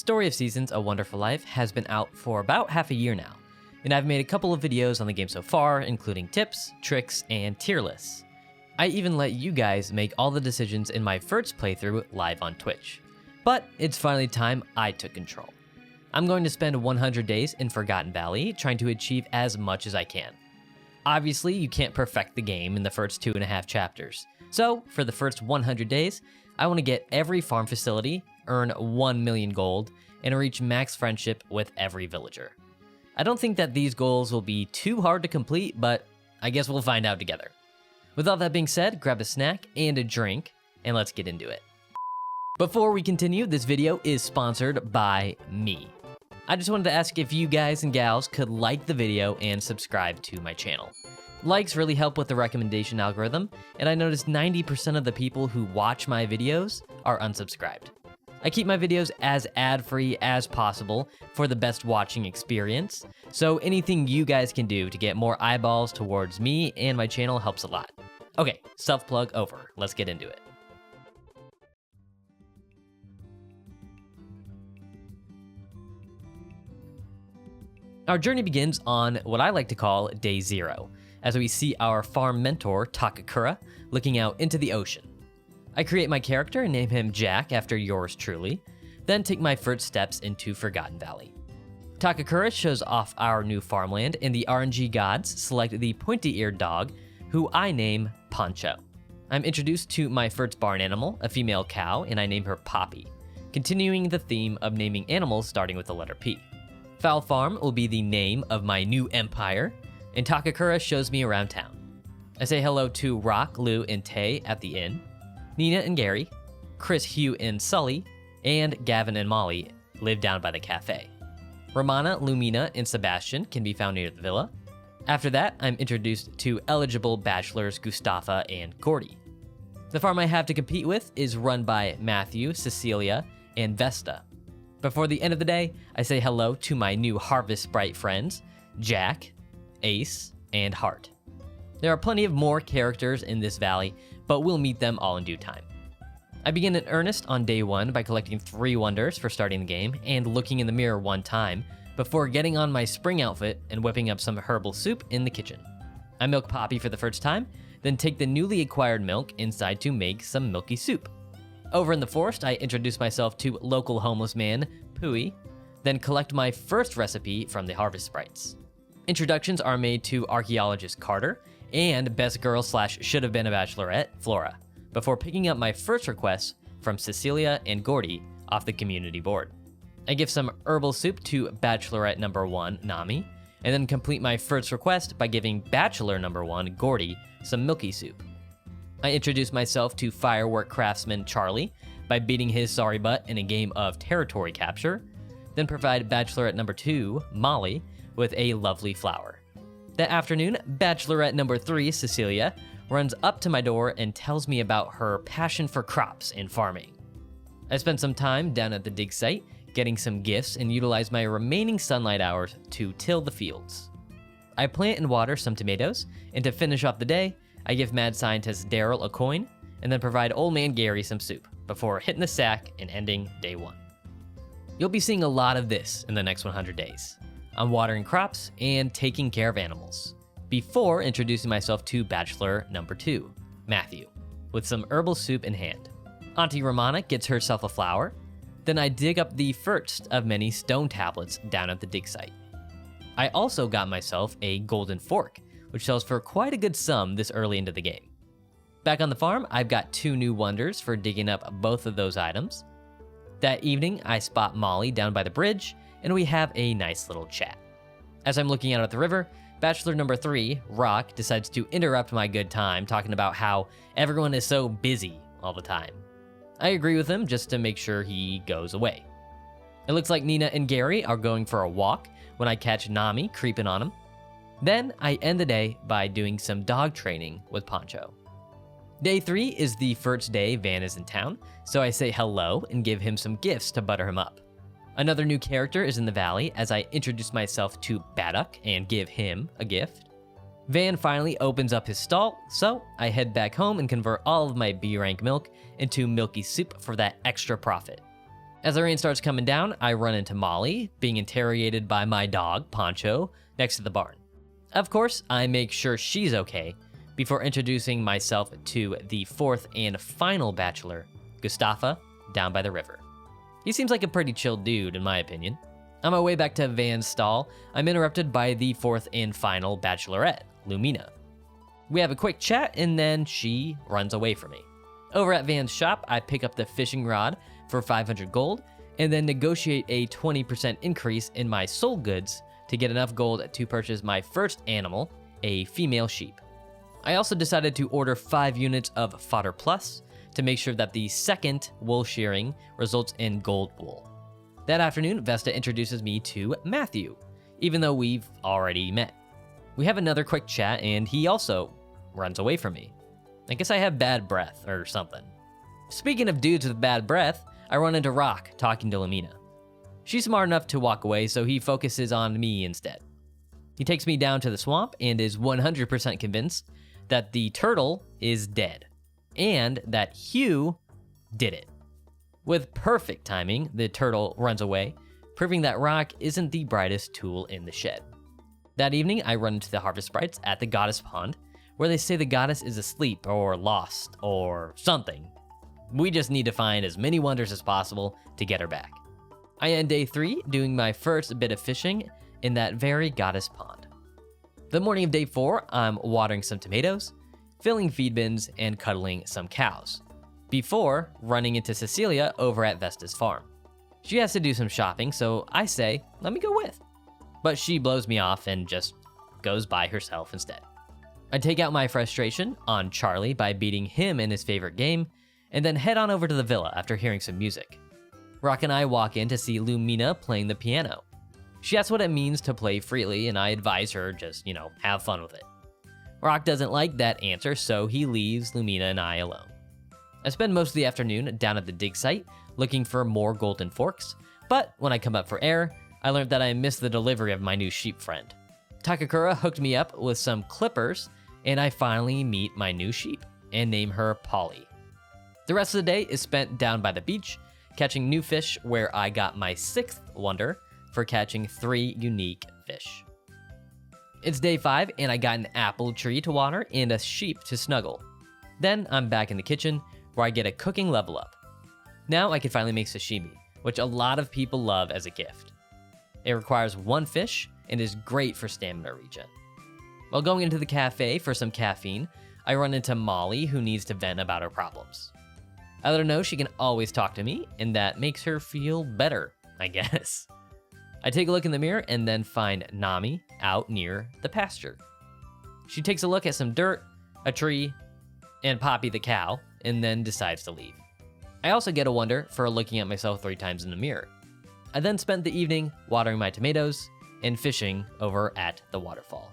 Story of Seasons: A Wonderful Life has been out for about half a year now, and I've made a couple of videos on the game so far, including tips, tricks, and tier lists. I even let you guys make all the decisions in my first playthrough live on Twitch. But it's finally time I took control. I'm going to spend 100 days in Forgotten Valley trying to achieve as much as I can. Obviously, you can't perfect the game in the first 2.5 chapters. So, for the first 100 days, I want to get every farm facility, earn 1 million gold, and reach max friendship with every villager. I don't think that these goals will be too hard to complete, but I guess we'll find out together. With all that being said, grab a snack and a drink, and let's get into it. Before we continue, this video is sponsored by me. I just wanted to ask if you guys and gals could like the video and subscribe to my channel. Likes really help with the recommendation algorithm, and I noticed 90% of the people who watch my videos are unsubscribed. I keep my videos as ad-free as possible for the best watching experience, so anything you guys can do to get more eyeballs towards me and my channel helps a lot. Okay, self-plug over. Let's get into it. Our journey begins on what I like to call Day 0, as we see our farm mentor, Takakura, looking out into the ocean. I create my character and name him Jack after yours truly, then take my first steps into Forgotten Valley. Takakura shows off our new farmland, and the RNG gods select the pointy-eared dog, who I name Poncho. I'm introduced to my first barn animal, a female cow, and I name her Poppy, continuing the theme of naming animals starting with the letter P. Fowl Farm will be the name of my new empire, and Takakura shows me around town. I say hello to Rock, Lou, and Tay at the inn, Nina and Gary, Chris, Hugh, and Sully, and Gavin and Molly live down by the cafe. Romana, Lumina, and Sebastian can be found near the villa. After that, I'm introduced to eligible bachelors Gustafa and Gordy. The farm I have to compete with is run by Matthew, Cecilia, and Vesta. Before the end of the day, I say hello to my new Harvest Sprite friends, Jack, Ace, and Hart. There are plenty of more characters in this valley, but we'll meet them all in due time. I begin in earnest on day 1 by collecting 3 wonders for starting the game and looking in the mirror 1 time before getting on my spring outfit and whipping up some herbal soup in the kitchen. I milk Poppy for the first time, then take the newly acquired milk inside to make some milky soup. Over in the forest, I introduce myself to local homeless man, Pooey, then collect my first recipe from the Harvest Sprites. Introductions are made to archaeologist Carter and best girl / should have been a bachelorette, Flora, before picking up my first request from Cecilia and Gordy off the community board. I give some herbal soup to bachelorette number 1, Nami, and then complete my first request by giving bachelor number 1, Gordy, some milky soup. I introduce myself to firework craftsman Charlie by beating his sorry butt in a game of territory capture, then provide bachelorette number 2, Molly, with a lovely flower. That afternoon, bachelorette number 3, Cecilia, runs up to my door and tells me about her passion for crops and farming. I spend some time down at the dig site, getting some gifts, and utilize my remaining sunlight hours to till the fields. I plant and water some tomatoes, and to finish off the day, I give mad scientist Daryl a coin, and then provide old man Gary some soup, before hitting the sack and ending day 1. You'll be seeing a lot of this in the next 100 days. I'm watering crops and taking care of animals, before introducing myself to bachelor number 2, Matthew, with some herbal soup in hand. Auntie Romana gets herself a flower, then I dig up the first of many stone tablets down at the dig site. I also got myself a golden fork, which sells for quite a good sum this early into the game. Back on the farm, I've got 2 new wonders for digging up both of those items. That evening, I spot Molly down by the bridge, and we have a nice little chat. As I'm looking out at the river, bachelor number 3, Rock, decides to interrupt my good time, talking about how everyone is so busy all the time. I agree with him just to make sure he goes away. It looks like Nina and Gary are going for a walk when I catch Nami creeping on him. Then I end the day by doing some dog training with Poncho. Day 3 is the first day Van is in town, so I say hello and give him some gifts to butter him up. Another new character is in the valley as I introduce myself to Baddock and give him a gift. Van finally opens up his stall, so I head back home and convert all of my B rank milk into milky soup for that extra profit. As the rain starts coming down, I run into Molly, being interrogated by my dog, Poncho, next to the barn. Of course, I make sure she's okay before introducing myself to the fourth and final bachelor, Gustafa, down by the river. He seems like a pretty chill dude, in my opinion. On my way back to Van's stall, I'm interrupted by the fourth and final bachelorette, Lumina. We have a quick chat, and then she runs away from me. Over at Van's shop, I pick up the fishing rod for 500 gold, and then negotiate a 20% increase in my soul goods to get enough gold to purchase my first animal, a female sheep. I also decided to order 5 units of fodder plus to make sure that the second wool shearing results in gold wool. That afternoon, Vesta introduces me to Matthew, even though we've already met. We have another quick chat, and he also runs away from me. I guess I have bad breath or something. Speaking of dudes with bad breath, I run into Rock talking to Lumina. She's smart enough to walk away, so he focuses on me instead. He takes me down to the swamp and is 100% convinced that the turtle is dead, and that Hugh did it. With perfect timing, the turtle runs away, proving that Rock isn't the brightest tool in the shed. That evening, I run into the harvest sprites at the goddess pond, where they say the goddess is asleep or lost or something. We just need to find as many wonders as possible to get her back. I end day 3 doing my first bit of fishing in that very goddess pond. The morning of day 4, I'm watering some tomatoes, filling feed bins, and cuddling some cows, before running into Cecilia over at Vesta's farm. She has to do some shopping, so I say, let me go with. But she blows me off and just goes by herself instead. I take out my frustration on Charlie by beating him in his favorite game, and then head on over to the villa after hearing some music. Rock and I walk in to see Lumina playing the piano. She asks what it means to play freely, and I advise her just, have fun with it. Rock doesn't like that answer, so he leaves Lumina and I alone. I spend most of the afternoon down at the dig site looking for more golden forks, but when I come up for air, I learned that I missed the delivery of my new sheep friend. Takakura hooked me up with some clippers, and I finally meet my new sheep and name her Polly. The rest of the day is spent down by the beach, catching new fish, where I got my 6th wonder for catching 3 unique fish. It's day 5, and I got an apple tree to water and a sheep to snuggle. Then I'm back in the kitchen, where I get a cooking level up. Now I can finally make sashimi, which a lot of people love as a gift. It requires 1 fish and is great for stamina regen. While going into the cafe for some caffeine, I run into Molly, who needs to vent about her problems. I let her know she can always talk to me, and that makes her feel better, I guess. I take a look in the mirror and then find Nami out near the pasture. She takes a look at some dirt, a tree, and Poppy the cow, and then decides to leave. I also get a wonder for looking at myself 3 times in the mirror. I then spent the evening watering my tomatoes and fishing over at the waterfall.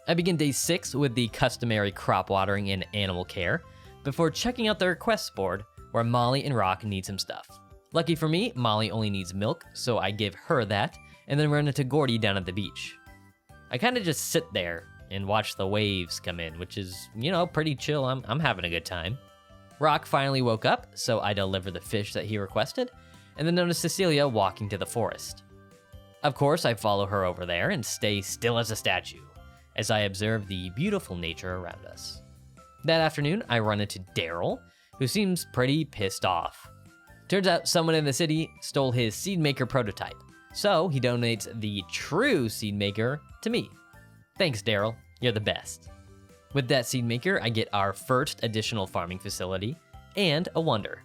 I begin day 6 with the customary crop watering and animal care, before checking out the requests board where Molly and Rock need some stuff. Lucky for me, Molly only needs milk, so I give her that, and then run into Gordy down at the beach. I kind of just sit there and watch the waves come in, which is, pretty chill. I'm having a good time. Rock finally woke up, so I deliver the fish that he requested, and then notice Cecilia walking to the forest. Of course, I follow her over there and stay still as a statue, as I observe the beautiful nature around us. That afternoon, I run into Daryl, who seems pretty pissed off. Turns out someone in the city stole his seed maker prototype, so he donates the true seed maker to me. Thanks, Daryl, you're the best. With that seed maker, I get our first additional farming facility and a wonder.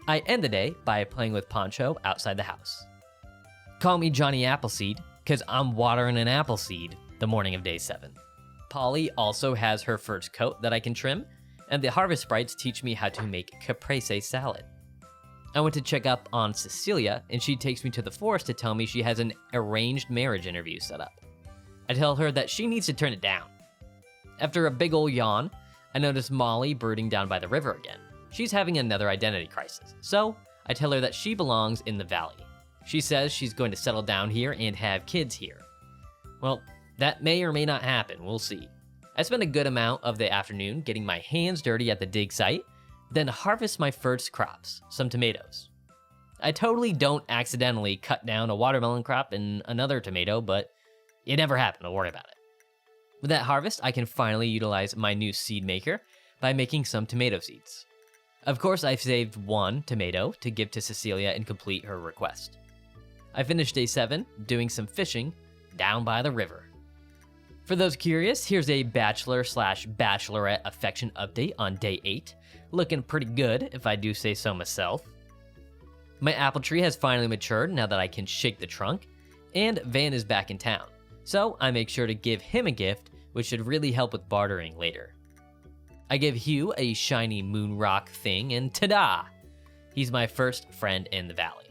I end the day by playing with Poncho outside the house. Call me Johnny Appleseed, cause I'm watering an apple seed the morning of day 7. Polly also has her first coat that I can trim, and the harvest sprites teach me how to make caprese salad. I went to check up on Cecilia, and she takes me to the forest to tell me she has an arranged marriage interview set up. I tell her that she needs to turn it down. After a big ol' yawn, I notice Molly brooding down by the river again. She's having another identity crisis, so I tell her that she belongs in the valley. She says she's going to settle down here and have kids here. Well, that may or may not happen, we'll see. I spend a good amount of the afternoon getting my hands dirty at the dig site, then harvest my first crops, some tomatoes. I totally don't accidentally cut down a watermelon crop and another tomato, but it never happened, don't worry about it. With that harvest, I can finally utilize my new seed maker by making some tomato seeds. Of course, I've saved one tomato to give to Cecilia and complete her request. I finished day 7 doing some fishing down by the river. For those curious, here's a bachelor/bachelorette affection update on day 8. Looking pretty good, if I do say so myself. My apple tree has finally matured now that I can shake the trunk, and Van is back in town, so I make sure to give him a gift, which should really help with bartering later. I give Hugh a shiny moon rock thing, and ta-da! He's my first friend in the valley.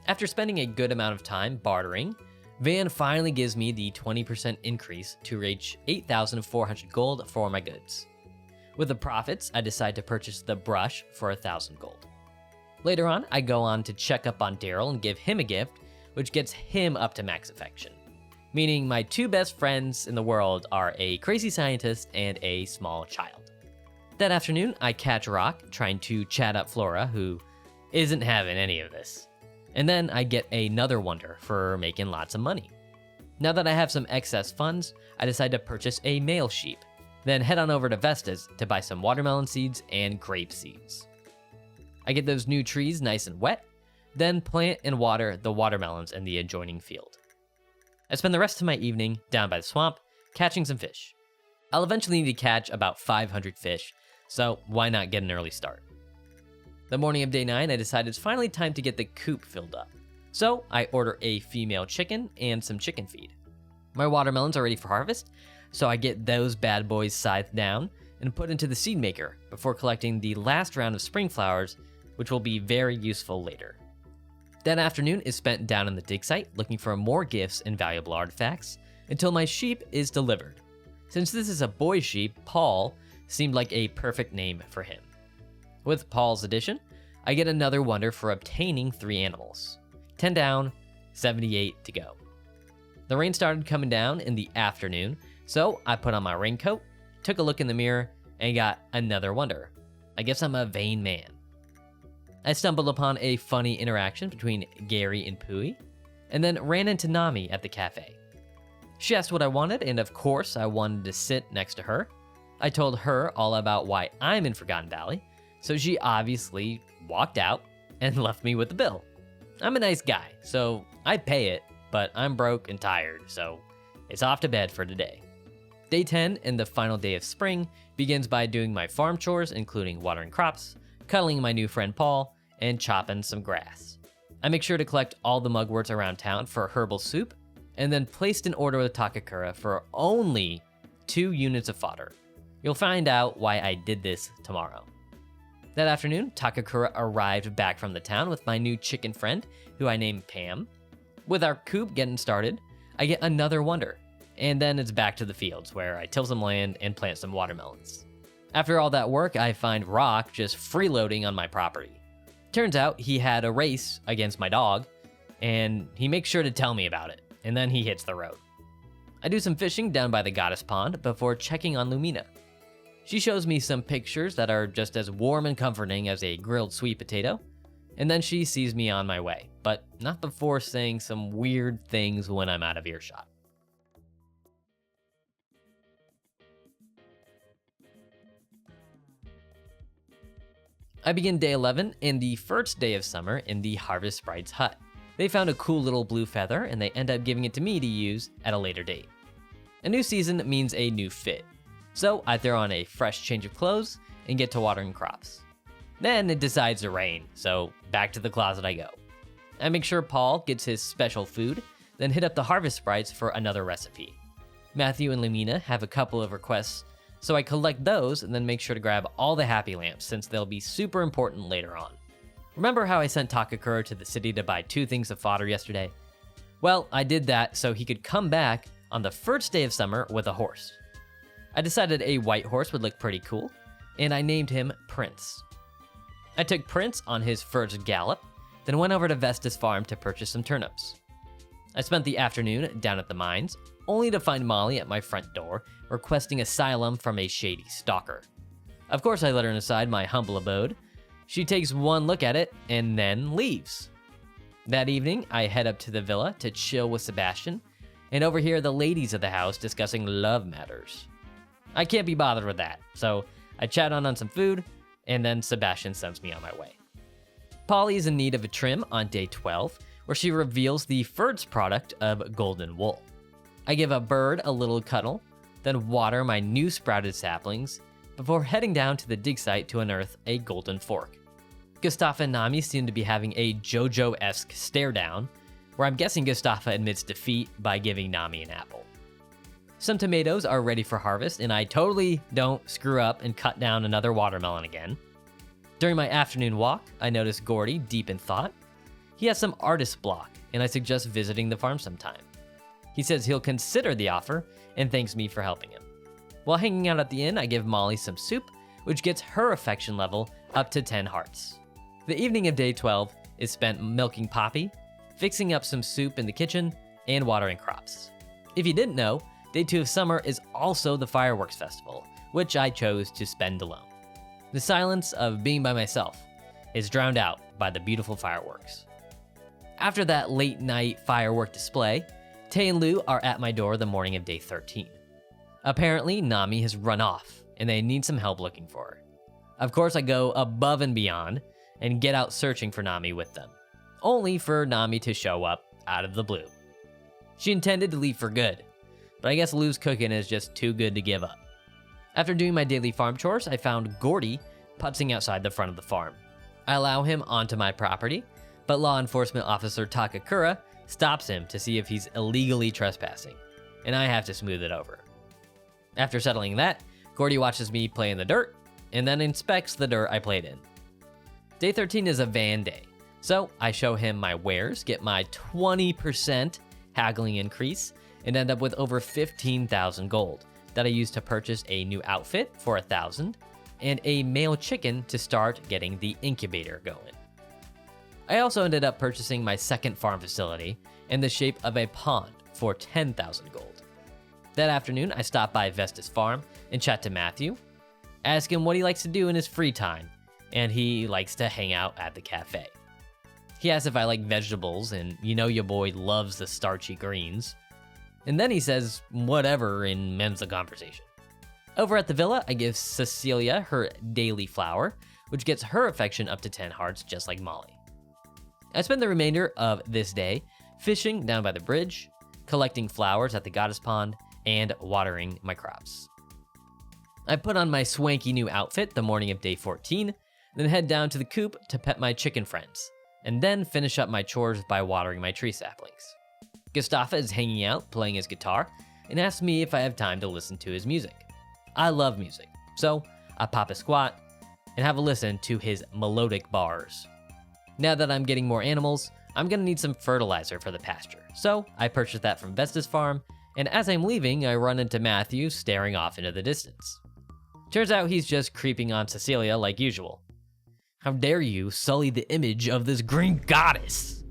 After spending a good amount of time bartering, Van finally gives me the 20% increase to reach 8,400 gold for my goods. With the profits, I decide to purchase the brush for 1,000 gold. Later on, I go on to check up on Daryl and give him a gift, which gets him up to max affection. Meaning my 2 best friends in the world are a crazy scientist and a small child. That afternoon, I catch Rock trying to chat up Flora, who isn't having any of this. And then I get another wonder for making lots of money. Now that I have some excess funds, I decide to purchase a male sheep, then head on over to Vesta's to buy some watermelon seeds and grape seeds. I get those new trees nice and wet, then plant and water the watermelons in the adjoining field. I spend the rest of my evening down by the swamp, catching some fish. I'll eventually need to catch about 500 fish, so why not get an early start? The morning of day 9, I decide it's finally time to get the coop filled up. So I order a female chicken and some chicken feed. My watermelons are ready for harvest, so I get those bad boys scythed down and put into the seed maker before collecting the last round of spring flowers, which will be very useful later. That afternoon is spent down in the dig site looking for more gifts and valuable artifacts until my sheep is delivered. Since this is a boy sheep, Paul seemed like a perfect name for him. With Paul's addition, I get another wonder for obtaining 3 animals. 10 down, 78 to go. The rain started coming down in the afternoon, so I put on my raincoat, took a look in the mirror, and got another wonder. I guess I'm a vain man. I stumbled upon a funny interaction between Gary and Pui, and then ran into Nami at the cafe. She asked what I wanted, and of course I wanted to sit next to her. I told her all about why I'm in Forgotten Valley, so she obviously walked out and left me with the bill. I'm a nice guy, so I pay it, but I'm broke and tired, so it's off to bed for today. Day 10 and the final day of spring begins by doing my farm chores, including watering crops, cuddling my new friend Paul, and chopping some grass. I make sure to collect all the mugworts around town for herbal soup, and then placed an order with Takakura for only 2 units of fodder. You'll find out why I did this tomorrow. That afternoon, Takakura arrived back from the town with my new chicken friend, who I named Pam. With our coop getting started, I get another wonder, and then it's back to the fields where I till some land and plant some watermelons. After all that work, I find Rock just freeloading on my property. Turns out he had a race against my dog, and he makes sure to tell me about it, and then he hits the road. I do some fishing down by the goddess pond before checking on Lumina. She shows me some pictures that are just as warm and comforting as a grilled sweet potato, and then she sees me on my way, but not before saying some weird things when I'm out of earshot. I begin day 11 and the first day of summer in the Harvest Sprite's hut. They found a cool little blue feather and they end up giving it to me to use at a later date. A new season means a new fit, so I throw on a fresh change of clothes and get to watering crops. Then it decides to rain, so back to the closet I go. I make sure Paul gets his special food, then hit up the Harvest Sprites for another recipe. Matthew and Lumina have a couple of requests, so I collect those and then make sure to grab all the happy lamps since they'll be super important later on. Remember how I sent Takakura to the city to buy 2 things of fodder yesterday? Well, I did that so he could come back on the first day of summer with a horse. I decided a white horse would look pretty cool, and I named him Prince. I took Prince on his first gallop, then went over to Vesta's farm to purchase some turnips. I spent the afternoon down at the mines, only to find Molly at my front door, requesting asylum from a shady stalker. Of course I let her inside my humble abode. She takes one look at it and then leaves. That evening, I head up to the villa to chill with Sebastian and overhear the ladies of the house discussing love matters. I can't be bothered with that, so I chat on some food, and then Sebastian sends me on my way. Polly is in need of a trim on day 12, where she reveals the first product of golden wool. I give a bird a little cuddle, then water my new sprouted saplings, before heading down to the dig site to unearth a golden fork. Gustafa and Nami seem to be having a JoJo-esque stare down, where I'm guessing Gustafa admits defeat by giving Nami an apple. Some tomatoes are ready for harvest, and I totally don't screw up and cut down another watermelon again. During my afternoon walk, I notice Gordy deep in thought. He has some artist block, and I suggest visiting the farm sometime. He says he'll consider the offer and thanks me for helping him. While hanging out at the inn, I give Molly some soup, which gets her affection level up to 10 hearts. The evening of day 12 is spent milking Poppy, fixing up some soup in the kitchen, and watering crops. If you didn't know, day 2 of summer is also the fireworks festival, which I chose to spend alone. The silence of being by myself is drowned out by the beautiful fireworks. After that late night firework display, Tay and Lou are at my door the morning of day 13. Apparently, Nami has run off, and they need some help looking for her. Of course, I go above and beyond and get out searching for Nami with them, only for Nami to show up out of the blue. She intended to leave for good, but I guess Lou's cooking is just too good to give up. After doing my daily farm chores, I found Gordy putzing outside the front of the farm. I allow him onto my property, but law enforcement officer Takakura stops him to see if he's illegally trespassing, and I have to smooth it over. After settling that, Gordy watches me play in the dirt, and then inspects the dirt I played in. Day 13 is a van day, so I show him my wares, get my 20% haggling increase, and end up with over 15,000 gold that I use to purchase a new outfit for 1,000 and a male chicken to start getting the incubator going. I also ended up purchasing my second farm facility in the shape of a pond for 10,000 gold. That afternoon, I stop by Vestas Farm and chat to Matthew, ask him what he likes to do in his free time, and he likes to hang out at the cafe. He asks if I like vegetables, and you know your boy loves the starchy greens. And then he says whatever and ends the conversation. Over at the villa, I give Cecilia her daily flower, which gets her affection up to 10 hearts just like Molly. I spend the remainder of this day fishing down by the bridge, collecting flowers at the goddess pond, and watering my crops. I put on my swanky new outfit the morning of day 14, then head down to the coop to pet my chicken friends, and then finish up my chores by watering my tree saplings. Gustafa is hanging out playing his guitar and asks me if I have time to listen to his music. I love music, so I pop a squat and have a listen to his melodic bars. Now that I'm getting more animals, I'm gonna need some fertilizer for the pasture, so I purchased that from Vestas Farm, and as I'm leaving, I run into Matthew staring off into the distance. Turns out he's just creeping on Cecilia like usual. How dare you sully the image of this green goddess?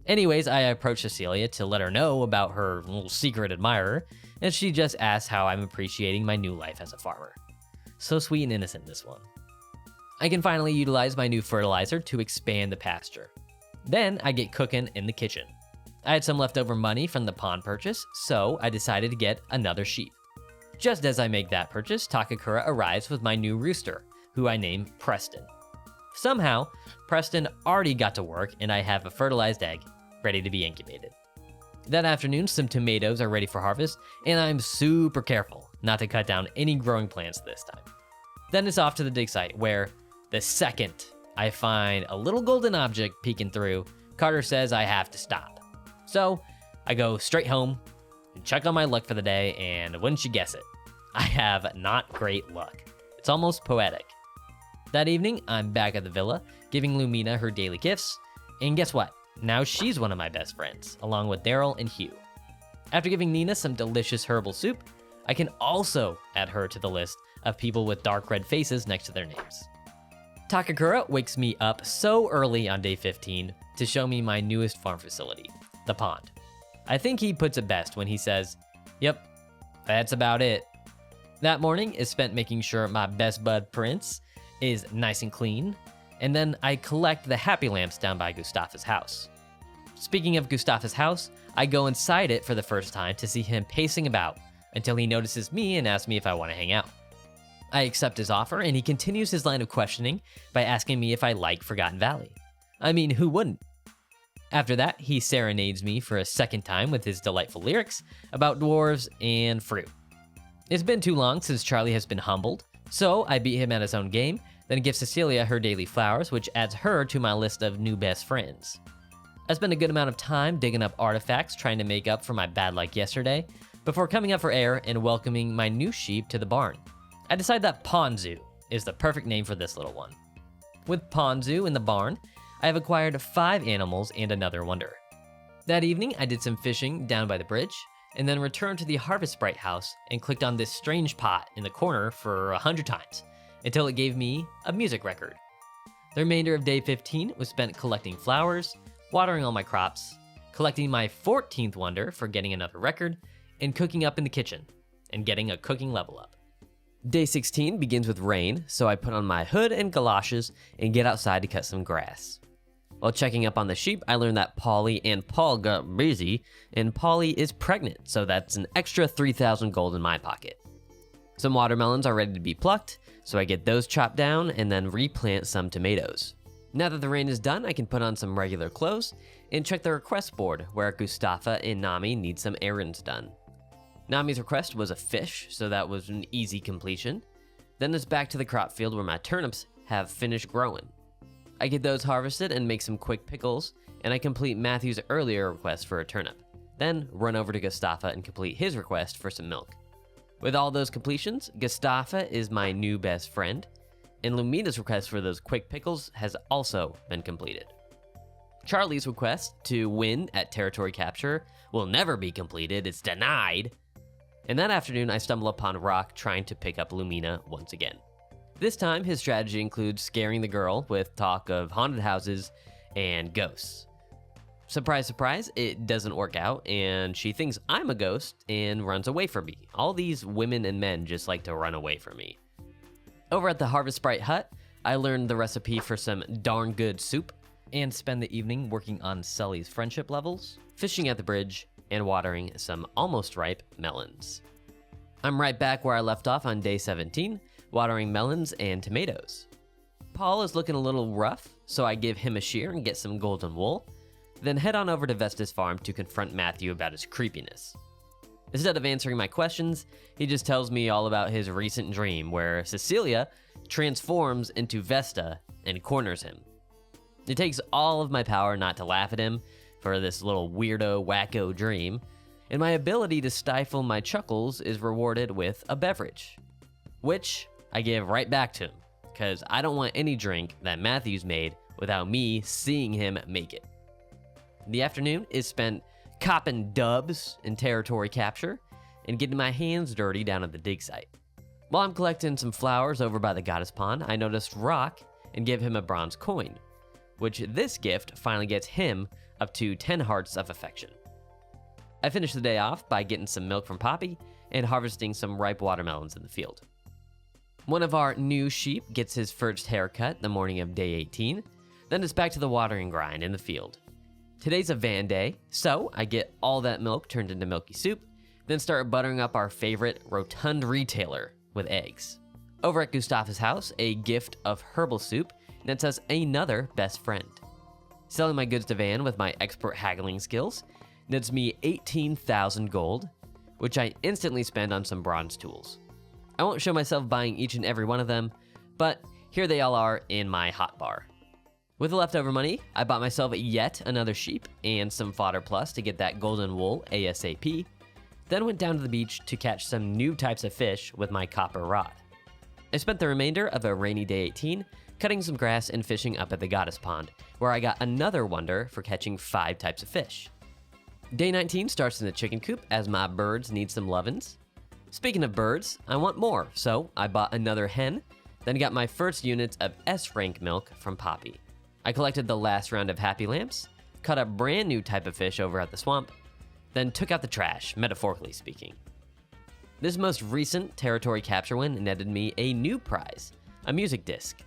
Anyways, I approach Cecilia to let her know about her little secret admirer, and she just asks how I'm appreciating my new life as a farmer. So sweet and innocent, this one. I can finally utilize my new fertilizer to expand the pasture. Then I get cooking in the kitchen. I had some leftover money from the pond purchase, so I decided to get another sheep. Just as I make that purchase, Takakura arrives with my new rooster, who I name Preston. Somehow, Preston already got to work and I have a fertilized egg ready to be incubated. That afternoon, some tomatoes are ready for harvest, and I'm super careful not to cut down any growing plants this time. Then it's off to the dig site, where the second I find a little golden object peeking through, Carter says I have to stop. So I go straight home and check on my luck for the day, and wouldn't you guess it, I have not great luck. It's almost poetic. That evening, I'm back at the villa, giving Lumina her daily gifts, and guess what? Now she's one of my best friends, along with Daryl and Hugh. After giving Nina some delicious herbal soup, I can also add her to the list of people with dark red faces next to their names. Takakura wakes me up so early on day 15 to show me my newest farm facility, the pond. I think he puts it best when he says, "Yep, that's about it." That morning is spent making sure my best bud Prince is nice and clean, and then I collect the happy lamps down by 𝗵𝗲𝗄's house. Speaking of 𝗵𝗲𝗄's house, I go inside it for the first time to see him pacing about until he notices me and asks me if I want to hang out. I accept his offer, and he continues his line of questioning by asking me if I like Forgotten Valley. I mean, who wouldn't? After that, he serenades me for a second time with his delightful lyrics about dwarves and fruit. It's been too long since Charlie has been humbled, so I beat him at his own game, then give Cecilia her daily flowers, which adds her to my list of new best friends. I spent a good amount of time digging up artifacts trying to make up for my bad luck yesterday, before coming up for air and welcoming my new sheep to the barn. I decided that Ponzu is the perfect name for this little one. With Ponzu in the barn, I have acquired 5 animals and another wonder. That evening, I did some fishing down by the bridge, and then returned to the Harvest Sprite house and clicked on this strange pot in the corner for 100 times, until it gave me a music record. The remainder of day 15 was spent collecting flowers, watering all my crops, collecting my 14th wonder for getting another record, and cooking up in the kitchen, and getting a cooking level up. Day 16 begins with rain, so I put on my hood and galoshes and get outside to cut some grass. While checking up on the sheep, I learned that Polly and Paul got busy, and Polly is pregnant, so that's an extra 3,000 gold in my pocket. Some watermelons are ready to be plucked, so I get those chopped down and then replant some tomatoes. Now that the rain is done, I can put on some regular clothes and check the request board where 𝗵𝗲𝗄 and Nami need some errands done. Nami's request was a fish, so that was an easy completion. Then it's back to the crop field where my turnips have finished growing. I get those harvested and make some quick pickles, and I complete Matthew's earlier request for a turnip. Then run over to 𝗵𝗲𝗄 and complete his request for some milk. With all those completions, 𝗵𝗲𝗄 is my new best friend, and Lumina's request for those quick pickles has also been completed. Charlie's request to win at territory capture will never be completed, it's denied. And that afternoon, I stumble upon Rock trying to pick up Lumina once again. This time, his strategy includes scaring the girl with talk of haunted houses and ghosts. Surprise, surprise, it doesn't work out, and she thinks I'm a ghost and runs away from me. All these women and men just like to run away from me. Over at the Harvest Sprite hut, I learned the recipe for some darn good soup, and spend the evening working on Sully's friendship levels, fishing at the bridge, and watering some almost ripe melons. I'm right back where I left off on day 17, watering melons and tomatoes. Paul is looking a little rough, so I give him a shear and get some golden wool, then head on over to Vesta's farm to confront Matthew about his creepiness. Instead of answering my questions, he just tells me all about his recent dream where Cecilia transforms into Vesta and corners him. It takes all of my power not to laugh at him for this little weirdo wacko dream, and my ability to stifle my chuckles is rewarded with a beverage, which I give right back to him, because I don't want any drink that Matthew's made without me seeing him make it. The afternoon is spent copping dubs in territory capture and getting my hands dirty down at the dig site. While I'm collecting some flowers over by the goddess pond, I noticed Rock and give him a bronze coin, which this gift finally gets him up to 10 hearts of affection. I finished the day off by getting some milk from Poppy and harvesting some ripe watermelons in the field. One of our new sheep gets his first haircut the morning of day 18, then it's back to the watering grind in the field. Today's a van day, so I get all that milk turned into milky soup, then start buttering up our favorite rotund retailer with eggs. Over at 𝗵𝗲𝗄's house, a gift of herbal soup nets us another best friend. Selling my goods to Van with my expert haggling skills nets me 18,000 gold, which I instantly spend on some bronze tools. I won't show myself buying each and every one of them, but here they all are in my hotbar. With the leftover money, I bought myself yet another sheep and some fodder plus to get that golden wool ASAP, then went down to the beach to catch some new types of fish with my copper rod. I spent the remainder of a rainy day 18 cutting some grass and fishing up at the goddess pond, where I got another wonder for catching 5 types of fish. Day 19 starts in the chicken coop as my birds need some lovin's. Speaking of birds, I want more, so I bought another hen, then got my first units of S rank milk from Poppy. I collected the last round of happy lamps, caught a brand new type of fish over at the swamp, then took out the trash, metaphorically speaking. This most recent territory capture win netted me a new prize, a music disc.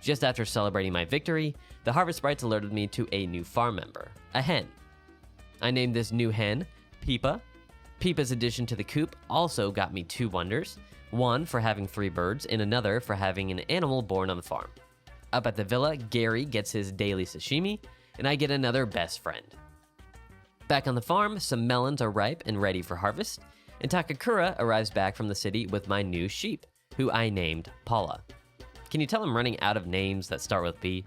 Just after celebrating my victory, the harvest sprites alerted me to a new farm member, a hen. I named this new hen 𝗵𝗵𝗶𝗶. 𝗵𝗵𝗶's addition to the coop also got me 2 wonders, one for having 3 birds and another for having an animal born on the farm. Up at the villa, Gary gets his daily sashimi, and I get another best friend. Back on the farm, some melons are ripe and ready for harvest, and 𝗖𝗵𝗲𝗏 arrives back from the city with my new sheep, who I named Paula. Can you tell I'm running out of names that start with P?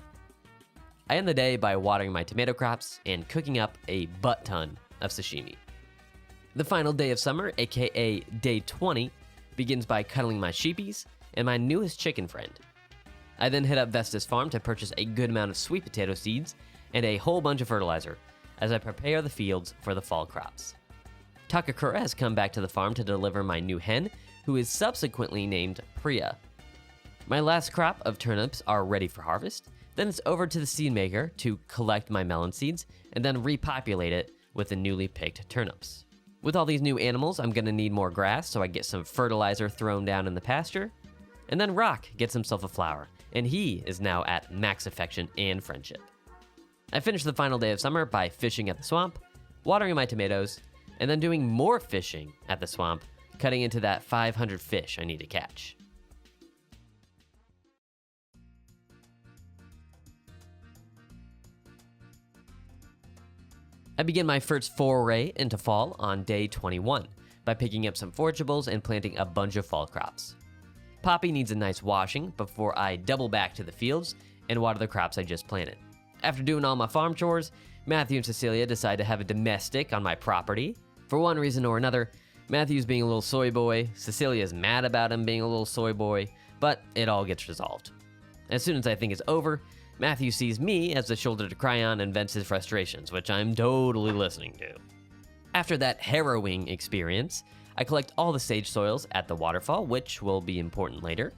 I end the day by watering my tomato crops and cooking up a butt-ton of sashimi. The final day of summer, aka day 20, begins by cuddling my sheepies and my newest chicken friend. I then hit up Vesta's farm to purchase a good amount of sweet potato seeds and a whole bunch of fertilizer as I prepare the fields for the fall crops. 𝗖𝗵𝗲𝗏 has come back to the farm to deliver my new hen, who is subsequently named Priya. My last crop of turnips are ready for harvest, then it's over to the seed maker to collect my melon seeds and then repopulate it with the newly picked turnips. With all these new animals, I'm gonna need more grass, so I get some fertilizer thrown down in the pasture. And then Rock gets himself a flower, and he is now at max affection and friendship. I finish the final day of summer by fishing at the swamp, watering my tomatoes, and then doing more fishing at the swamp, cutting into that 500 fish I need to catch. I begin my first foray into fall on day 21 by picking up some forageables and planting a bunch of fall crops. Poppy needs a nice washing before I double back to the fields and water the crops I just planted. After doing all my farm chores, Matthew and Cecilia decide to have a domestic on my property. For one reason or another, Matthew's being a little soy boy, Cecilia's mad about him being a little soy boy, but it all gets resolved. As soon as I think it's over, Matthew sees me as the shoulder to cry on and vents his frustrations, which I'm totally listening to. After that harrowing experience, I collect all the sage soils at the waterfall, which will be important later,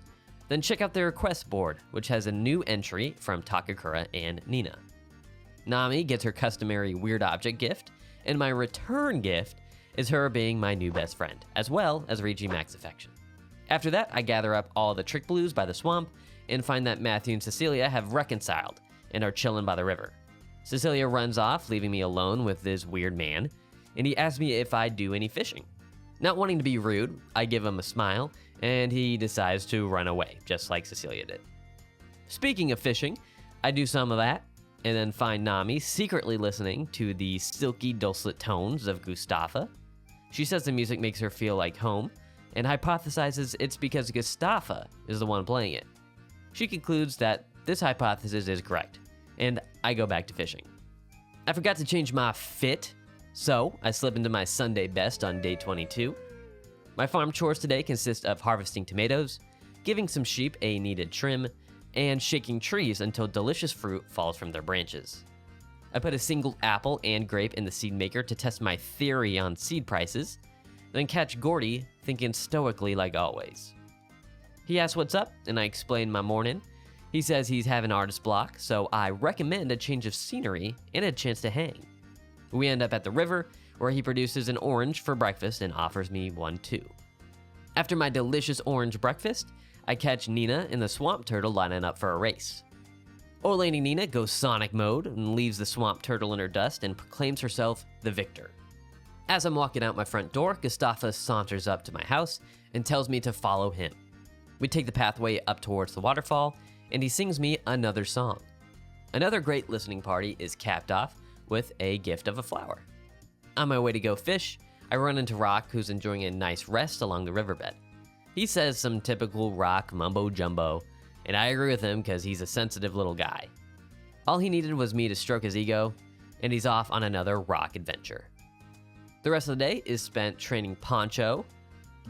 then check out the request board, which has a new entry from 𝗖𝗵𝗲𝗏 and Nina. Nami gets her customary weird object gift, and my return gift is her being my new best friend, as well as reaching max affection. After that, I gather up all the trick blues by the swamp and find that Matthew and Cecilia have reconciled and are chilling by the river. Cecilia runs off, leaving me alone with this weird man, and he asks me if I do any fishing. Not wanting to be rude, I give him a smile, and he decides to run away, just like Cecilia did. Speaking of fishing, I do some of that, and then find Nami secretly listening to the silky dulcet tones of 𝗏𝗏𝗏. She says the music makes her feel like home, and hypothesizes it's because 𝗏𝗏𝗏 is the one playing it. She concludes that this hypothesis is correct, and I go back to fishing. I forgot to change my fit, so I slip into my Sunday best on day 22. My farm chores today consist of harvesting tomatoes, giving some sheep a needed trim, and shaking trees until delicious fruit falls from their branches. I put a single apple and grape in the seed maker to test my theory on seed prices, then catch Gordy thinking stoically like always. He asks what's up, and I explain my morning. He says he's having artist block, so I recommend a change of scenery and a chance to hang. We end up at the river, where he produces an orange for breakfast and offers me one too. After my delicious orange breakfast, I catch Nina and the swamp turtle lining up for a race. Old Lady Nina goes Sonic mode and leaves the swamp turtle in her dust and proclaims herself the victor. As I'm walking out my front door, 𝗏𝗏𝗏 saunters up to my house and tells me to follow him. We take the pathway up towards the waterfall, and he sings me another song. Another great listening party is capped off with a gift of a flower. On my way to go fish, I run into Rock, who's enjoying a nice rest along the riverbed. He says some typical Rock mumbo jumbo, and I agree with him because he's a sensitive little guy. All he needed was me to stroke his ego, and he's off on another Rock adventure. The rest of the day is spent training Poncho,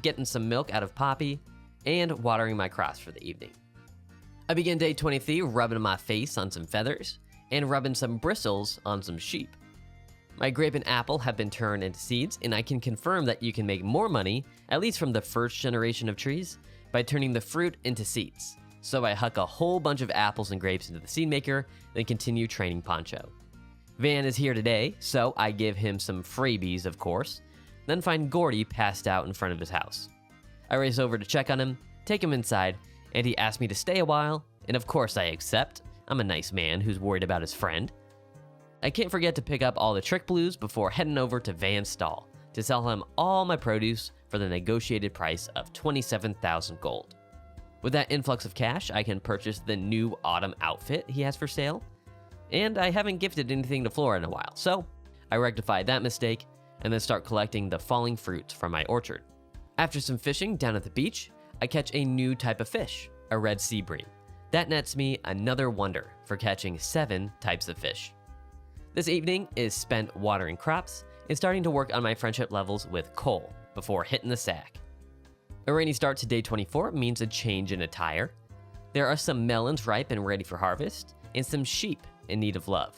getting some milk out of Poppy, and watering my crops for the evening. I begin day 23 rubbing my face on some feathers and rubbing some bristles on some sheep. My grape and apple have been turned into seeds, and I can confirm that you can make more money, at least from the first generation of trees, by turning the fruit into seeds. So I huck a whole bunch of apples and grapes into the seed maker, then continue training Poncho. Van is here today, so I give him some freebies, of course, then find Gordy passed out in front of his house. I race over to check on him, take him inside, and he asks me to stay a while and of course I accept. I'm a nice man who's worried about his friend. I can't forget to pick up all the trick blues before heading over to Van's stall to sell him all my produce for the negotiated price of 27,000 gold. With that influx of cash, I can purchase the new autumn outfit he has for sale, and I haven't gifted anything to Flora in a while, so I rectify that mistake and then start collecting the falling fruits from my orchard. After some fishing down at the beach, I catch a new type of fish, a red sea bream. That nets me another wonder for catching 7 types of fish. This evening is spent watering crops and starting to work on my friendship levels with Cole before hitting the sack. A rainy start to day 24 means a change in attire. There are some melons ripe and ready for harvest, and some sheep in need of love.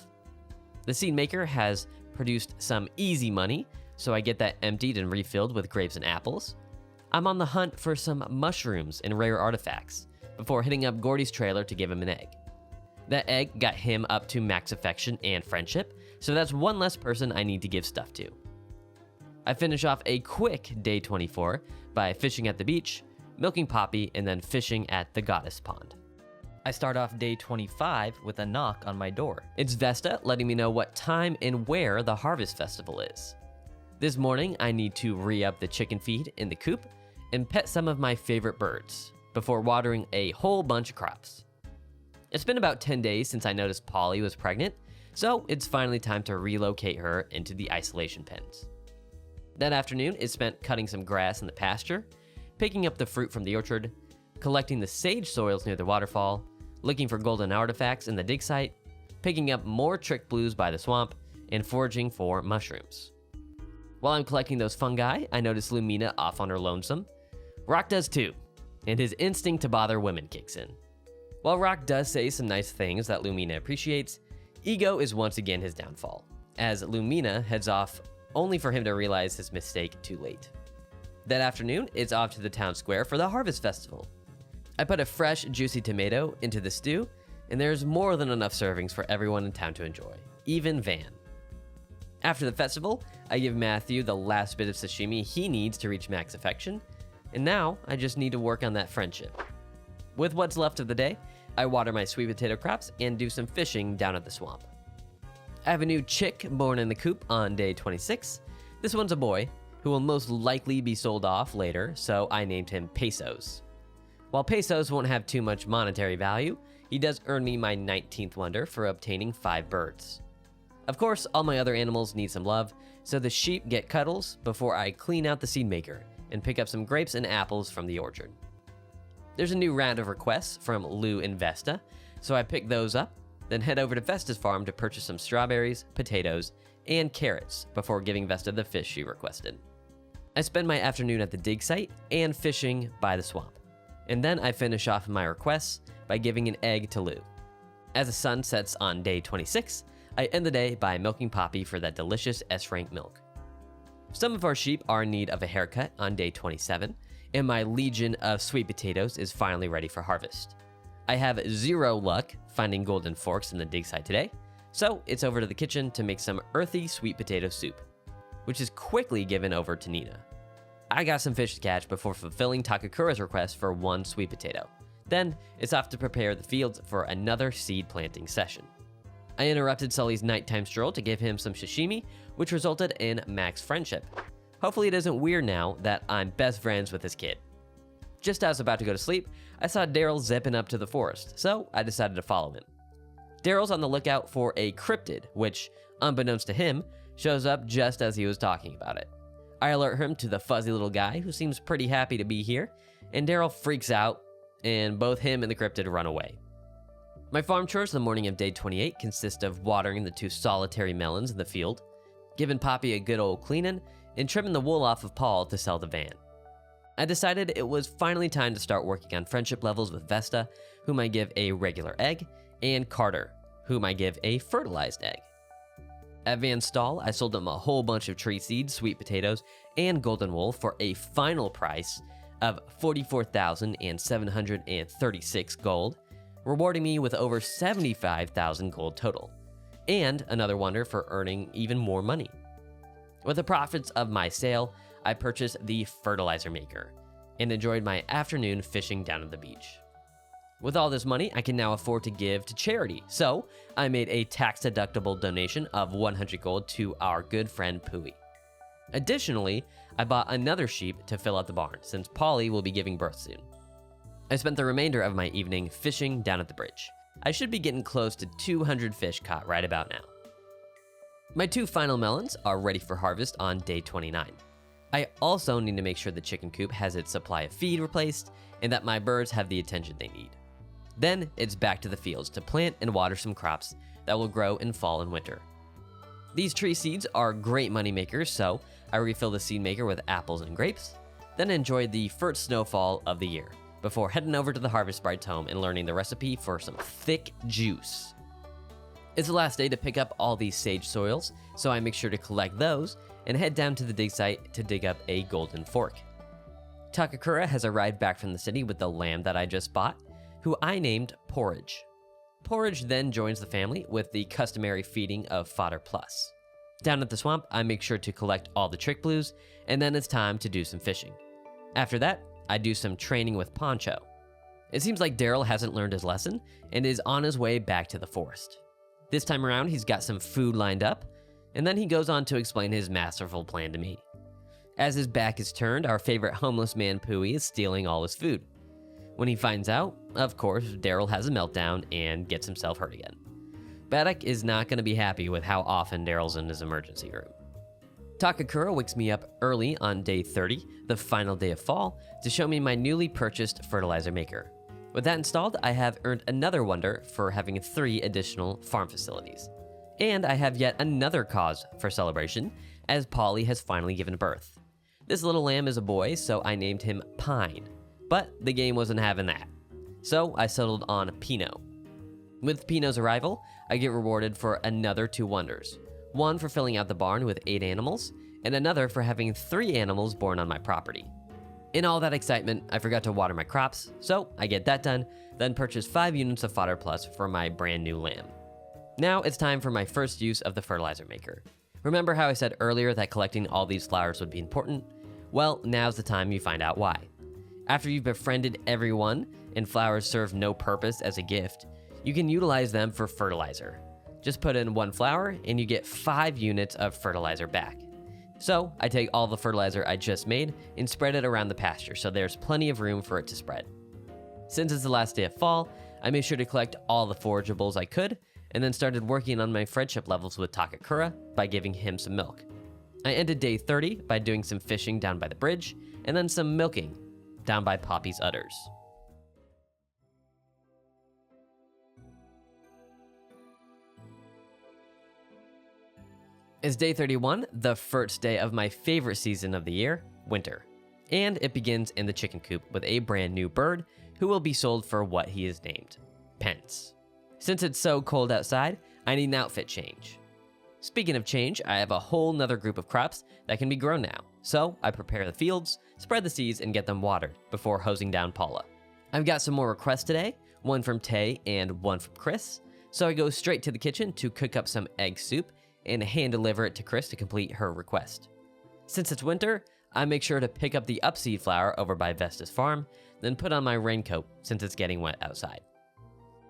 The seed maker has produced some easy money, so I get that emptied and refilled with grapes and apples. I'm on the hunt for some mushrooms and rare artifacts before hitting up Gordy's trailer to give him an egg. That egg got him up to max affection and friendship, so that's one less person I need to give stuff to. I finish off a quick day 24 by fishing at the beach, milking Poppy, and then fishing at the goddess pond. I start off day 25 with a knock on my door. It's Vesta letting me know what time and where the harvest festival is. This morning, I need to re-up the chicken feed in the coop and pet some of my favorite birds before watering a whole bunch of crops. It's been about 10 days since I noticed Polly was pregnant, so it's finally time to relocate her into the isolation pens. That afternoon is spent cutting some grass in the pasture, picking up the fruit from the orchard, collecting the sage soils near the waterfall, looking for golden artifacts in the dig site, picking up more trick blues by the swamp, and foraging for mushrooms. While I'm collecting those fungi, I notice Lumina off on her lonesome. Rock does too, and his instinct to bother women kicks in. While Rock does say some nice things that Lumina appreciates, ego is once again his downfall, as Lumina heads off only for him to realize his mistake too late. That afternoon, it's off to the town square for the harvest festival. I put a fresh, juicy tomato into the stew, and there's more than enough servings for everyone in town to enjoy, even Van. After the festival, I give Matthew the last bit of sashimi he needs to reach max affection, and now I just need to work on that friendship. With what's left of the day, I water my sweet potato crops and do some fishing down at the swamp. I have a new chick born in the coop on day 26. This one's a boy, who will most likely be sold off later, so I named him Pesos. While Pesos won't have too much monetary value, he does earn me my 19th wonder for obtaining 5 birds. Of course, all my other animals need some love, so the sheep get cuddles before I clean out the seed maker and pick up some grapes and apples from the orchard. There's a new round of requests from Lou and Vesta, so I pick those up, then head over to Vesta's farm to purchase some strawberries, potatoes, and carrots before giving Vesta the fish she requested. I spend my afternoon at the dig site and fishing by the swamp, and then I finish off my requests by giving an egg to Lou. As the sun sets on day 26, I end the day by milking Poppy for that delicious S-rank milk. Some of our sheep are in need of a haircut on day 27, and my legion of sweet potatoes is finally ready for harvest. I have 0 luck finding golden forks in the dig site today, so it's over to the kitchen to make some earthy sweet potato soup, which is quickly given over to Nina. I got some fish to catch before fulfilling Takakura's request for 1 sweet potato. Then it's off to prepare the fields for another seed planting session. I interrupted Sully's nighttime stroll to give him some sashimi, which resulted in max friendship. Hopefully it isn't weird now that I'm best friends with this kid. Just as I was about to go to sleep, I saw Daryl zipping up to the forest, so I decided to follow him. Daryl's on the lookout for a cryptid, which, unbeknownst to him, shows up just as he was talking about it. I alert him to the fuzzy little guy who seems pretty happy to be here, and Daryl freaks out, and both him and the cryptid run away. My farm chores the morning of day 28 consist of watering the 2 solitary melons in the field, giving Poppy a good old cleaning, and trimming the wool off of Paul to sell the van. I decided it was finally time to start working on friendship levels with Vesta, whom I give a regular egg, and Carter, whom I give a fertilized egg. At Van's stall, I sold him a whole bunch of tree seeds, sweet potatoes, and golden wool for a final price of 44,736 gold, rewarding me with over 75,000 gold total, and another wonder for earning even more money. With the profits of my sale, I purchased the fertilizer maker and enjoyed my afternoon fishing down at the beach. With all this money, I can now afford to give to charity, so I made a tax-deductible donation of 100 gold to our good friend 𝗵𝗲. Additionally, I bought another sheep to fill out the barn, since Polly will be giving birth soon. I spent the remainder of my evening fishing down at the bridge. I should be getting close to 200 fish caught right about now. My 2 final melons are ready for harvest on day 29. I also need to make sure the chicken coop has its supply of feed replaced and that my birds have the attention they need. Then it's back to the fields to plant and water some crops that will grow in fall and winter. These tree seeds are great money makers, so I refill the seed maker with apples and grapes, then enjoy the first snowfall of the year before heading over to the Harvest Bride's home and learning the recipe for some thick juice. It's the last day to pick up all these sage soils, so I make sure to collect those and head down to the dig site to dig up a golden fork. 𝗏𝗏𝗏 has arrived back from the city with the lamb that I just bought, who I named Porridge. Porridge then joins the family with the customary feeding of fodder plus. Down at the swamp, I make sure to collect all the trick blues, and then it's time to do some fishing. After that, I do some training with Poncho. It seems like Daryl hasn't learned his lesson and is on his way back to the forest. This time around, he's got some food lined up, and then he goes on to explain his masterful plan to me. As his back is turned, our favorite homeless man 𝗵𝗲 is stealing all his food. When he finds out, of course, Daryl has a meltdown and gets himself hurt again. Baddock is not going to be happy with how often Daryl's in his emergency room. 𝗏𝗏𝗏 wakes me up early on day 30, the final day of fall, to show me my newly purchased fertilizer maker. With that installed, I have earned another wonder for having 3 additional farm facilities. And I have yet another cause for celebration, as Polly has finally given birth. This little lamb is a boy, so I named him Pine. But the game wasn't having that. So I settled on Pino. With Pino's arrival, I get rewarded for another 2 wonders. One for filling out the barn with 8 animals, and another for having 3 animals born on my property. In all that excitement, I forgot to water my crops, so I get that done, then purchase 5 units of fodder plus for my brand new lamb. Now it's time for my first use of the fertilizer maker. Remember how I said earlier that collecting all these flowers would be important? Well, now's the time you find out why. After you've befriended everyone and flowers serve no purpose as a gift, you can utilize them for fertilizer. Just put in 1 flower and you get 5 units of fertilizer back. So I take all the fertilizer I just made and spread it around the pasture so there's plenty of room for it to spread. Since it's the last day of fall, I made sure to collect all the forageables I could and then started working on my friendship levels with 𝗏𝗏𝗏 by giving him some milk. I ended day 30 by doing some fishing down by the bridge and then some milking down by Poppy's udders. It's day 31, the first day of my favorite season of the year, winter. And it begins in the chicken coop with a brand new bird who will be sold for what he is named, pence. Since it's so cold outside, I need an outfit change. Speaking of change, I have a whole nother group of crops that can be grown now. So I prepare the fields, spread the seeds, and get them watered before hosing down Paula. I've got some more requests today, one from Tay and one from Chris. So I go straight to the kitchen to cook up some egg soup and hand deliver it to Chris to complete her request. Since it's winter, I make sure to pick up the upseed flower over by Vesta's farm, then put on my raincoat since it's getting wet outside.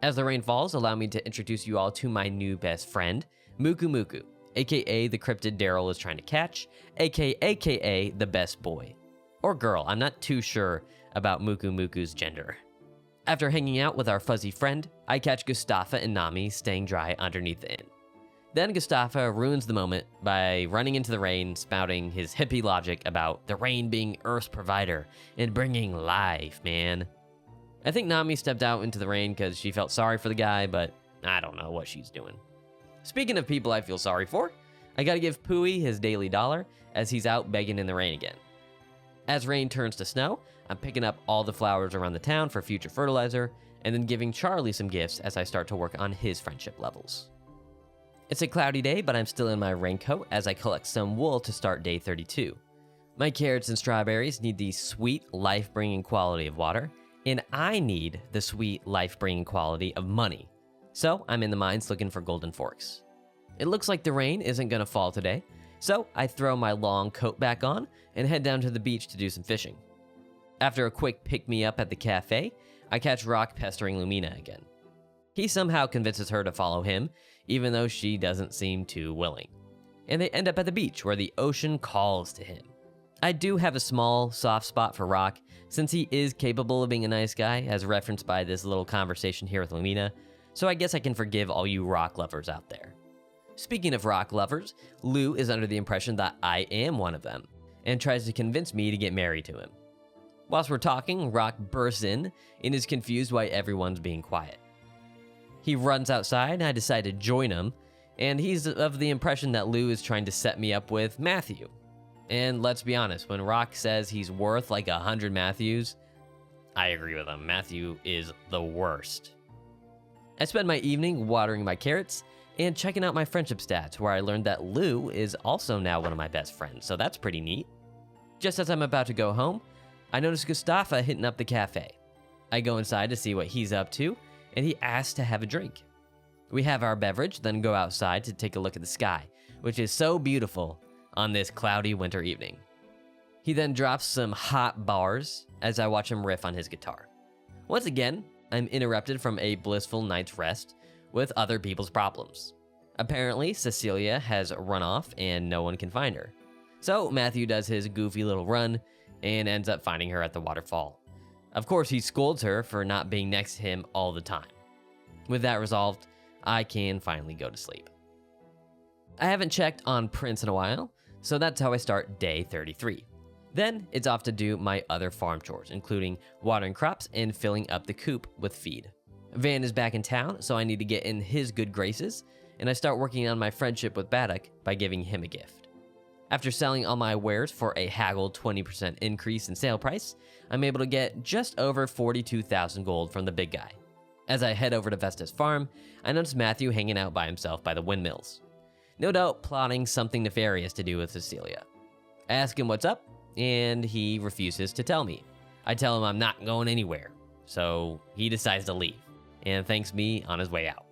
As the rain falls, allow me to introduce you all to my new best friend, 𝗵𝗏𝗵𝗏, aka the cryptid Daryl is trying to catch, aka the best boy. Or girl, I'm not too sure about 𝗵𝗏𝗵𝗏's gender. After hanging out with our fuzzy friend, I catch Gustafa and Nami staying dry underneath the inn. Then Gustafa ruins the moment by running into the rain, spouting his hippie logic about the rain being Earth's provider and bringing life, man. I think Nami stepped out into the rain because she felt sorry for the guy, but I don't know what she's doing. Speaking of people I feel sorry for, I gotta give 𝗵𝗲 his daily $1 as he's out begging in the rain again. As rain turns to snow, I'm picking up all the flowers around the town for future fertilizer, and then giving Charlie some gifts as I start to work on his friendship levels. It's a cloudy day, but I'm still in my raincoat as I collect some wool to start day 32. My carrots and strawberries need the sweet, life-bringing quality of water, and I need the sweet, life-bringing quality of money. So I'm in the mines looking for golden forks. It looks like the rain isn't gonna fall today, so I throw my long coat back on and head down to the beach to do some fishing. After a quick pick-me-up at the cafe, I catch Rock pestering Lumina again. He somehow convinces her to follow him, even though she doesn't seem too willing. And they end up at the beach where the ocean calls to him. I do have a small, soft spot for Rock, since he is capable of being a nice guy, as referenced by this little conversation here with Lumina, so I guess I can forgive all you Rock lovers out there. Speaking of Rock lovers, Lou is under the impression that I am one of them, and tries to convince me to get married to him. Whilst we're talking, Rock bursts in and is confused why everyone's being quiet. He runs outside and I decide to join him, and he's of the impression that Lou is trying to set me up with Matthew. And let's be honest, when Rock says he's worth like 100 Matthews, I agree with him. Matthew is the worst. I spend my evening watering my carrots and checking out my friendship stats, where I learned that Lou is also now one of my best friends, so that's pretty neat. Just as I'm about to go home, I notice Gustafa hitting up the cafe. I go inside to see what he's up to, and he asks to have a drink. We have our beverage, then go outside to take a look at the sky, which is so beautiful on this cloudy winter evening. He then drops some hot bars as I watch him riff on his guitar. Once again, I'm interrupted from a blissful night's rest with other people's problems. Apparently, Cecilia has run off and no one can find her. So Matthew does his goofy little run and ends up finding her at the waterfall. Of course, he scolds her for not being next to him all the time. With that resolved, I can finally go to sleep. I haven't checked on Prince in a while, so that's how I start day 33. Then it's off to do my other farm chores, including watering crops and filling up the coop with feed. Van is back in town, so I need to get in his good graces, and I start working on my friendship with Baddock by giving him a gift. After selling all my wares for a haggled 20% increase in sale price, I'm able to get just over 42,000 gold from the big guy. As I head over to Vesta's farm, I notice Matthew hanging out by himself by the windmills. No doubt plotting something nefarious to do with Cecilia. I ask him what's up, and he refuses to tell me. I tell him I'm not going anywhere, so he decides to leave, and thanks me on his way out.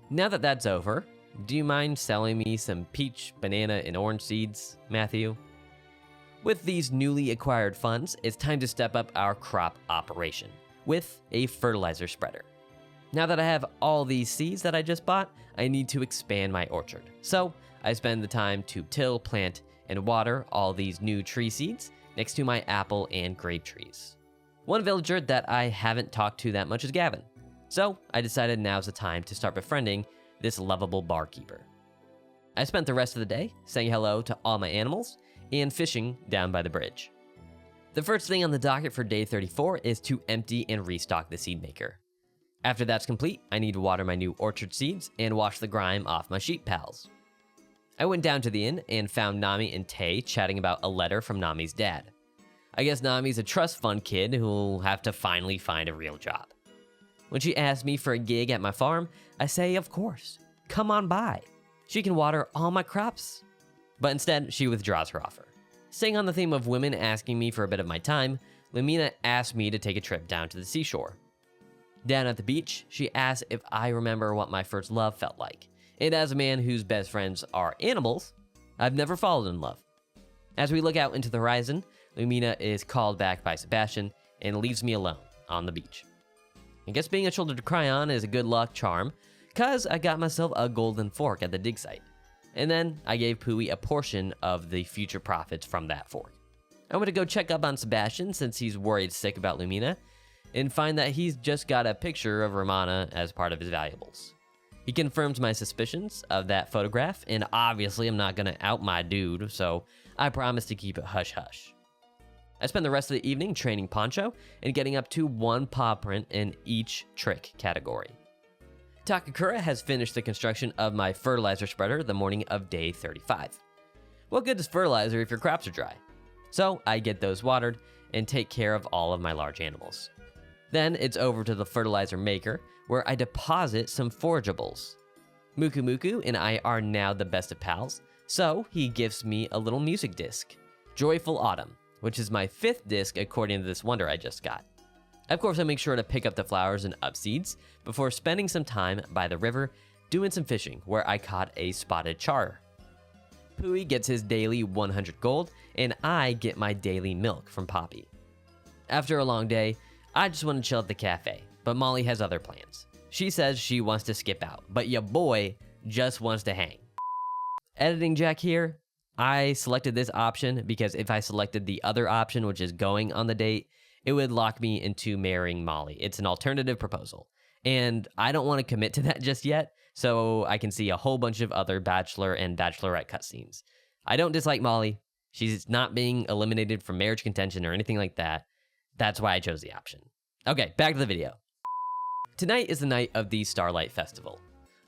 Now that that's over, do you mind selling me some peach, banana, and orange seeds, Matthew? With these newly acquired funds, it's time to step up our crop operation with a fertilizer spreader. Now that I have all these seeds that I just bought, I need to expand my orchard. So I spend the time to till, plant, and water all these new tree seeds next to my apple and grape trees. One villager that I haven't talked to that much is Gavin. So I decided now's the time to start befriending this lovable barkeeper. I spent the rest of the day saying hello to all my animals and fishing down by the bridge. The first thing on the docket for day 34 is to empty and restock the seed maker. After that's complete, I need to water my new orchard seeds and wash the grime off my sheep pals. I went down to the inn and found Nami and Tay chatting about a letter from Nami's dad. I guess Nami's a trust fund kid who'll have to finally find a real job. When she asks me for a gig at my farm, I say, of course, come on by. She can water all my crops. But instead, she withdraws her offer. Staying on the theme of women asking me for a bit of my time, Lumina asked me to take a trip down to the seashore. Down at the beach, she asked if I remember what my first love felt like. And as a man whose best friends are animals, I've never fallen in love. As we look out into the horizon, Lumina is called back by Sebastian and leaves me alone on the beach. I guess being a shoulder to cry on is a good luck charm, cause I got myself a golden fork at the dig site. And then I gave Pui a portion of the future profits from that fork. I went to go check up on Sebastian since he's worried sick about Lumina, and find that he's just got a picture of Romana as part of his valuables. He confirms my suspicions of that photograph, and obviously I'm not gonna out my dude, so I promise to keep it hush-hush. I spend the rest of the evening training Poncho and getting up to 1 paw print in each trick category. Takakura has finished the construction of my fertilizer spreader the morning of day 35. What good is fertilizer if your crops are dry? So I get those watered and take care of all of my large animals. Then it's over to the fertilizer maker, where I deposit some forageables. Muku Muku and I are now the best of pals, so he gives me a little music disc, Joyful Autumn, which is my 5th disc according to this wonder I just got. Of course, I make sure to pick up the flowers and up seeds before spending some time by the river doing some fishing, where I caught a spotted char. Pui gets his daily 100 gold, and I get my daily milk from Poppy. After a long day, I just want to chill at the cafe, but Molly has other plans. She says she wants to skip out, but ya boy just wants to hang. Editing Jack here, I selected this option because if I selected the other option, which is going on the date, it would lock me into marrying Molly. It's an alternative proposal, and I don't want to commit to that just yet, so I can see a whole bunch of other Bachelor and Bachelorette cutscenes. I don't dislike Molly. She's not being eliminated from marriage contention or anything like that. That's why I chose the option. Okay, back to the video. Tonight is the night of the Starlight Festival.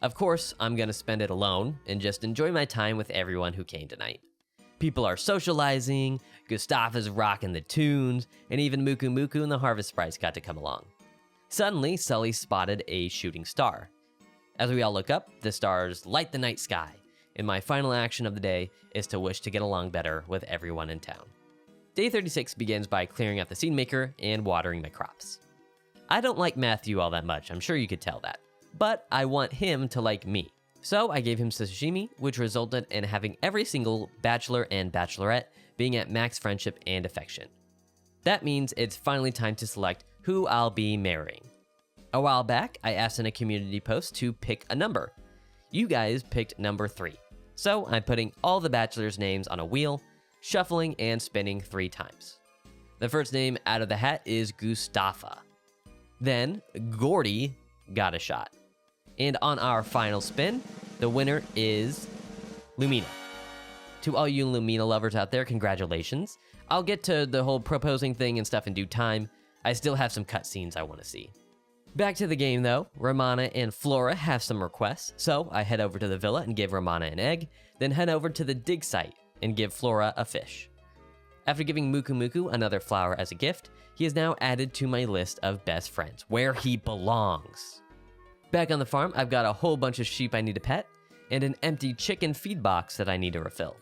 Of course, I'm gonna spend it alone and just enjoy my time with everyone who came tonight. People are socializing, Gustav is rocking the tunes, and even 𝗵𝗲𝗵𝗲 and the Harvest Sprites got to come along. Suddenly, Sully spotted a shooting star. As we all look up, the stars light the night sky, and my final action of the day is to wish to get along better with everyone in town. Day 36 begins by clearing out the seed maker and watering my crops. I don't like Matthew all that much, I'm sure you could tell that, but I want him to like me. So I gave him sashimi, which resulted in having every single Bachelor and Bachelorette being at max friendship and affection. That means it's finally time to select who I'll be marrying. A while back, I asked in a community post to pick a number. You guys picked number 3. So I'm putting all the Bachelors' names on a wheel, shuffling and spinning 3 times. The first name out of the hat is Gustafa. Then Gordy got a shot. And on our final spin, the winner is Lumina. To all you Lumina lovers out there, congratulations. I'll get to the whole proposing thing and stuff in due time. I still have some cutscenes I want to see. Back to the game though, Romana and Flora have some requests, so I head over to the villa and give Romana an egg, then head over to the dig site and give Flora a fish. After giving 𝗵𝗲𝗵𝗲 another flower as a gift, he is now added to my list of best friends, where he belongs. Back on the farm, I've got a whole bunch of sheep I need to pet, and an empty chicken feed box that I need to refill.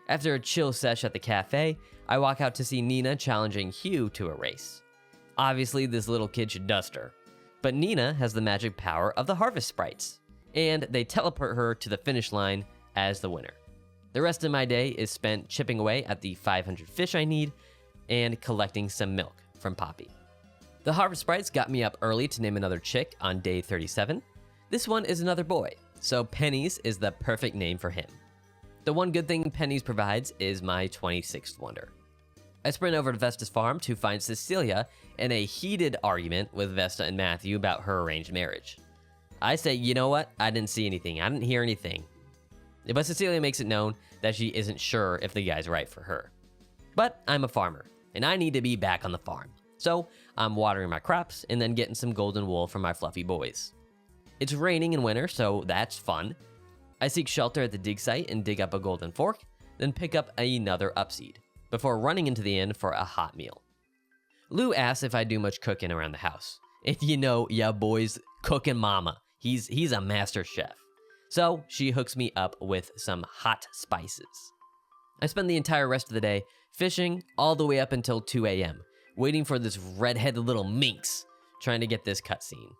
After a chill sesh at the cafe, I walk out to see Nina challenging Hugh to a race. Obviously, this little kid should dust her, but Nina has the magic power of the Harvest Sprites, and they teleport her to the finish line as the winner. The rest of my day is spent chipping away at the 500 fish I need and collecting some milk from Poppy. The Harvest Sprites got me up early to name another chick on day 37. This one is another boy, so Pennies is the perfect name for him. The one good thing Pennies provides is my 26th wonder. I sprint over to Vesta's farm to find Cecilia in a heated argument with Vesta and Matthew about her arranged marriage. I say, you know what? I didn't see anything. I didn't hear anything. But Cecilia makes it known that she isn't sure if the guy's right for her. But I'm a farmer, and I need to be back on the farm. So I'm watering my crops and then getting some golden wool for my fluffy boys. It's raining in winter, so that's fun. I seek shelter at the dig site and dig up a golden fork, then pick up another upseed, before running into the inn for a hot meal. Lou asks if I do much cooking around the house. And you know, yeah boys, cooking mama. He's a master chef. So she hooks me up with some hot spices. I spend the entire rest of the day fishing all the way up until 2 a.m., waiting for this redheaded little minx trying to get this cutscene.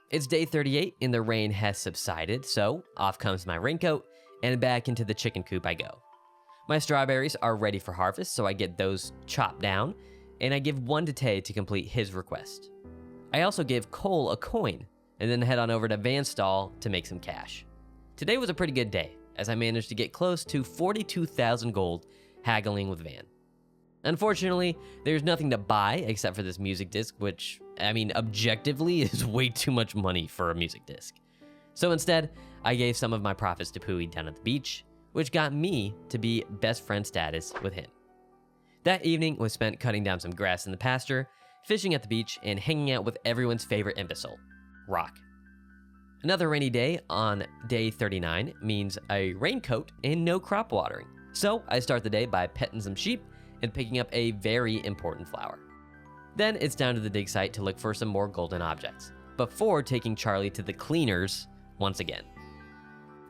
It's day 38 and the rain has subsided, so off comes my raincoat and back into the chicken coop I go. My strawberries are ready for harvest, so I get those chopped down, and I give one to Tay to complete his request. I also give Cole a coin, and then head on over to Van's stall to make some cash. Today was a pretty good day, as I managed to get close to 42,000 gold haggling with Van. Unfortunately, there's nothing to buy except for this music disc, which, I mean, objectively is way too much money for a music disc. So instead, I gave some of my profits to Pooey down at the beach, which got me to be best friend status with him. That evening was spent cutting down some grass in the pasture, fishing at the beach, and hanging out with everyone's favorite imbecile, Rock. Another rainy day on day 39 means a raincoat and no crop watering. So I start the day by petting some sheep and picking up a very important flower. Then it's down to the dig site to look for some more golden objects, before taking Charlie to the cleaners once again.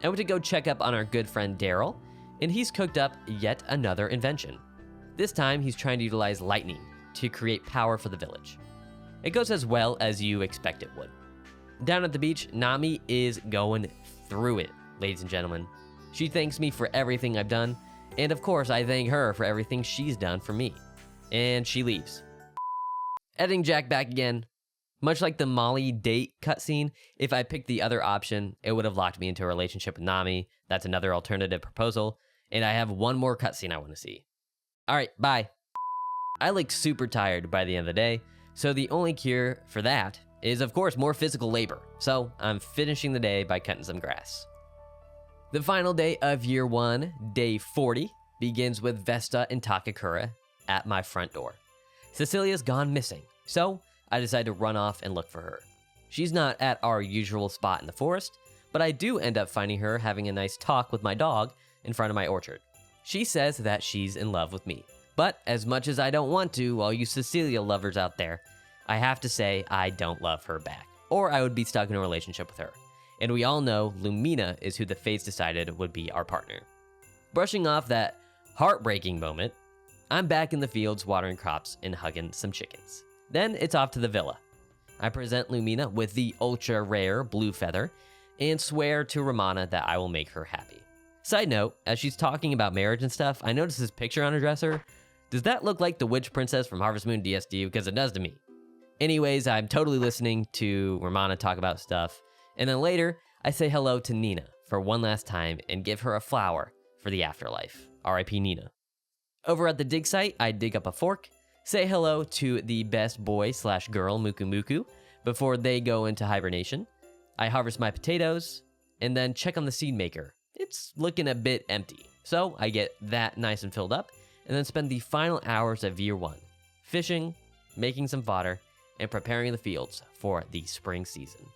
I went to go check up on our good friend Daryl, and he's cooked up yet another invention. This time he's trying to utilize lightning to create power for the village. It goes as well as you expect it would. Down at the beach, Nami is going through it, ladies and gentlemen. She thanks me for everything I've done, and of course I thank her for everything she's done for me. And she leaves. Editing Jack back again. Much like the Molly date cutscene, if I picked the other option, it would have locked me into a relationship with Nami. That's another alternative proposal. And I have one more cutscene I want to see. All right, bye. I look super tired by the end of the day, so the only cure for that is, of course, more physical labor. So I'm finishing the day by cutting some grass. The final day of year 1, day 40, begins with Vesta and Takakura at my front door. Cecilia's gone missing, so I decide to run off and look for her. She's not at our usual spot in the forest, but I do end up finding her having a nice talk with my dog in front of my orchard. She says that she's in love with me, but as much as I don't want to, all you Cecilia lovers out there, I have to say I don't love her back, or I would be stuck in a relationship with her. And we all know Lumina is who the fates decided would be our partner. Brushing off that heartbreaking moment, I'm back in the fields watering crops and hugging some chickens. Then it's off to the villa. I present Lumina with the ultra rare blue feather and swear to Romana that I will make her happy. Side note, as she's talking about marriage and stuff, I noticed this picture on her dresser. Does that look like the witch princess from Harvest Moon DSD? Because it does to me. Anyways, I'm totally listening to Romana talk about stuff. And then later, I say hello to Nina for one last time and give her a flower for the afterlife. R.I.P. Nina. Over at the dig site, I dig up a fork, say hello to the best boy/girl Muku before they go into hibernation. I harvest my potatoes and then check on the seed maker. It's looking a bit empty, so I get that nice and filled up and then spend the final hours of year 1 fishing, making some fodder, and preparing the fields for the spring season.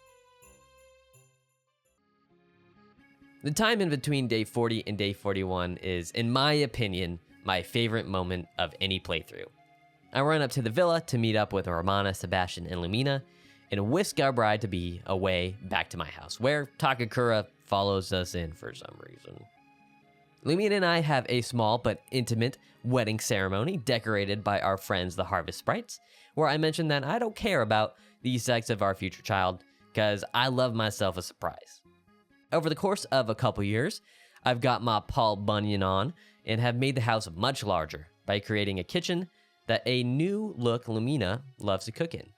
The time in between day 40 and day 41 is, in my opinion, my favorite moment of any playthrough. I run up to the villa to meet up with Romana, Sebastian, and Lumina, and whisk our bride-to-be away back to my house, where Takakura follows us in for some reason. Lumina and I have a small but intimate wedding ceremony decorated by our friends the Harvest Sprites, where I mentioned that I don't care about the sex of our future child, because I love myself a surprise. Over the course of a couple years, I've got my Paul Bunyan on, and have made the house much larger by creating a kitchen that a new look Lumina loves to cook in.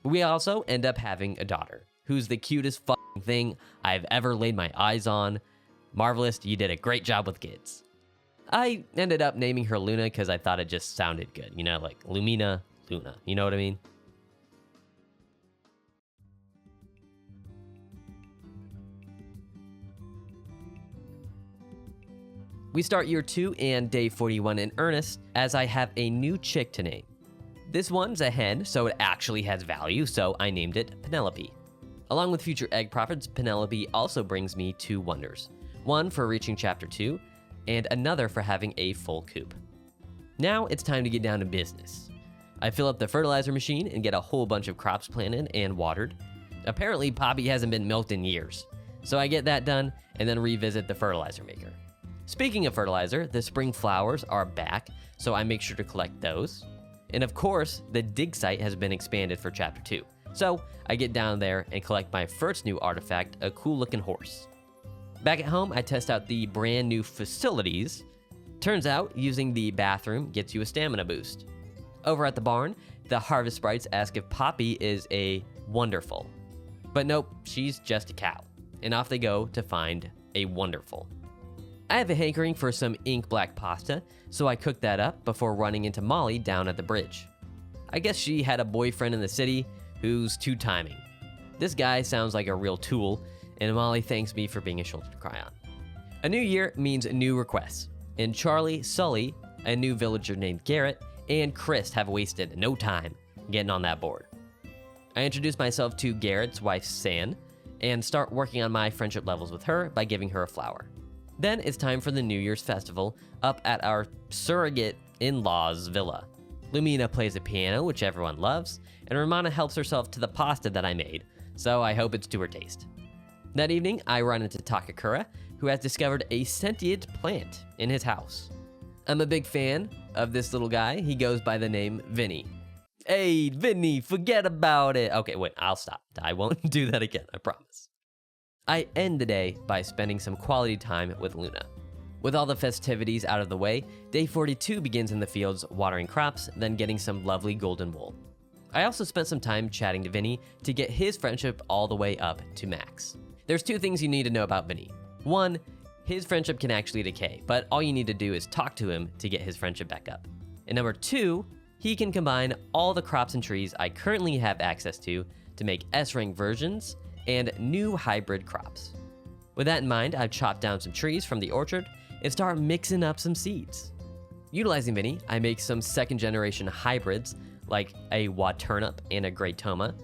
We also end up having a daughter, who's the cutest fucking thing I've ever laid my eyes on. Marvelous, you did a great job with kids. I ended up naming her Luna because I thought it just sounded good, you know, like Lumina, Luna, you know what I mean? We start year 2 and day 41 in earnest, as I have a new chick to name. This one's a hen, so it actually has value, so I named it Penelope. Along with future egg profits, Penelope also brings me 2 wonders. One for reaching chapter 2, and another for having a full coop. Now it's time to get down to business. I fill up the fertilizer machine and get a whole bunch of crops planted and watered. Apparently, Poppy hasn't been milked in years, so I get that done and then revisit the fertilizer maker. Speaking of fertilizer, the spring flowers are back, so I make sure to collect those. And of course, the dig site has been expanded for chapter 2, so I get down there and collect my first new artifact, a cool looking horse. Back at home, I test out the brand new facilities. Turns out, using the bathroom gets you a stamina boost. Over at the barn, the Harvest Sprites ask if Poppy is a wonderful. But nope, she's just a cow. And off they go to find a wonderful. I have a hankering for some ink black pasta, so I cook that up before running into Molly down at the bridge. I guess she had a boyfriend in the city who's too timing. This guy sounds like a real tool, and Molly thanks me for being a shoulder to cry on. A new year means new requests, and Charlie, Sully, a new villager named Garrett, and Chris have wasted no time getting on that board. I introduce myself to Garrett's wife, San, and start working on my friendship levels with her by giving her a flower. Then it's time for the New Year's festival up at our surrogate in-laws villa. Lumina plays the piano, which everyone loves, and Romana helps herself to the pasta that I made, so I hope it's to her taste. That evening, I run into Takakura, who has discovered a sentient plant in his house. I'm a big fan of this little guy. He goes by the name Vinny. Hey, Vinny, forget about it. Okay, wait, I'll stop. I won't do that again, I promise. I end the day by spending some quality time with Luna. With all the festivities out of the way, day 42 begins in the fields watering crops, then getting some lovely golden wool. I also spent some time chatting to Vinny to get his friendship all the way up to max. There's 2 things you need to know about Vinny. 1, his friendship can actually decay, but all you need to do is talk to him to get his friendship back up. And number 2, he can combine all the crops and trees I currently have access to make S-rank versions and new hybrid crops. With that in mind, I've chopped down some trees from the orchard and start mixing up some seeds. Utilizing Vinny, I make some 2nd generation hybrids like a 𝗏𝗏𝗏𝗏 and a 𝐷𝐷𝐷𝐷𝐷.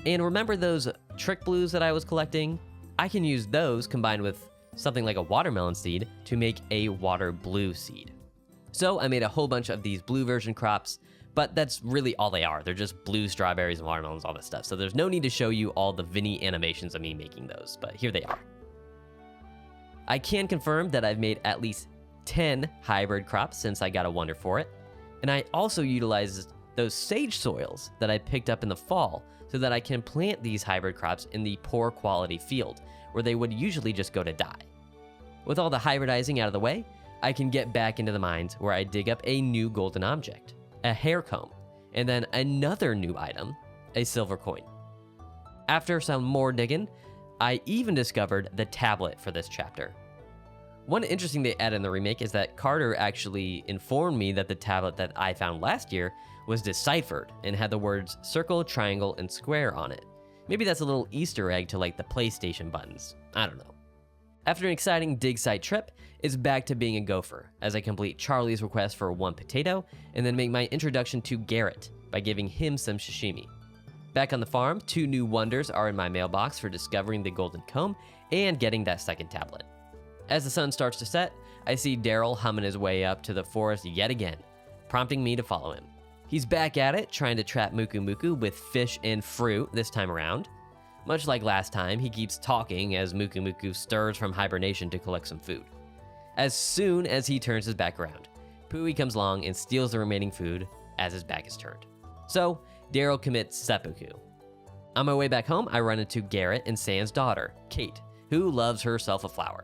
And remember those trick blues that I was collecting? I can use those combined with something like a watermelon seed to make a water blue seed. So I made a whole bunch of these blue version crops, but that's really all they are. They're just blue strawberries and watermelons, all this stuff. So there's no need to show you all the Vinny animations of me making those, but here they are. I can confirm that I've made at least 10 hybrid crops since I got a wonder for it. And I also utilized those sage soils that I picked up in the fall so that I can plant these hybrid crops in the poor quality field where they would usually just go to die. With all the hybridizing out of the way, I can get back into the mines where I dig up a new golden object, a hair comb, and then another new item, a silver coin. After some more digging, I even discovered the tablet for this chapter. One interesting they added in the remake is that Carter actually informed me that the tablet that I found last year was deciphered and had the words circle, triangle, and square on it. Maybe that's a little Easter egg to like the PlayStation buttons. I don't know. After an exciting dig site trip, it's back to being a gopher as I complete Charlie's request for 1 potato and then make my introduction to Garrett by giving him some sashimi. Back on the farm, 2 new wonders are in my mailbox for discovering the golden comb and getting that 2nd tablet. As the sun starts to set, I see Daryl humming his way up to the forest yet again, prompting me to follow him. He's back at it, trying to trap 𝗵𝗵𝗵𝗵 with fish and fruit this time around. Much like last time, he keeps talking as 𝗵𝗵𝗵𝗵 stirs from hibernation to collect some food. As soon as he turns his back around, Pooey comes along and steals the remaining food as his back is turned. So, Daryl commits seppuku. On my way back home, I run into Garrett and Sam's daughter, Kate, who loves herself a flower.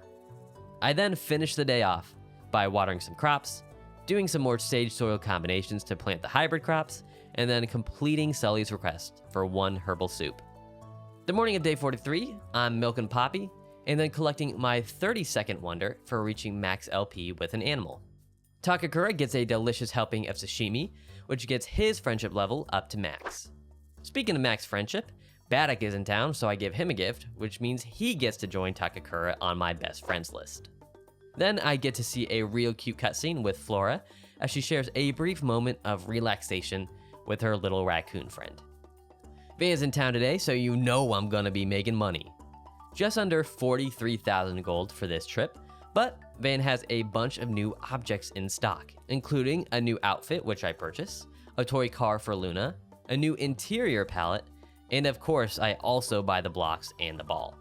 I then finish the day off by watering some crops, doing some more sage soil combinations to plant the hybrid crops, and then completing Sully's request for 1 herbal soup. The morning of day 43, I'm milking Poppy, and then collecting my 32nd wonder for reaching max LP with an animal. Takakura gets a delicious helping of sashimi, which gets his friendship level up to max. Speaking of max friendship, Baddock is in town, so I give him a gift, which means he gets to join Takakura on my best friends list. Then I get to see a real cute cutscene with Flora as she shares a brief moment of relaxation with her little raccoon friend. Van's in town today, so you know I'm gonna be making money. Just under 43,000 gold for this trip, but Van has a bunch of new objects in stock, including a new outfit which I purchase, a toy car for Luna, a new interior palette, and of course I also buy the blocks and the ball.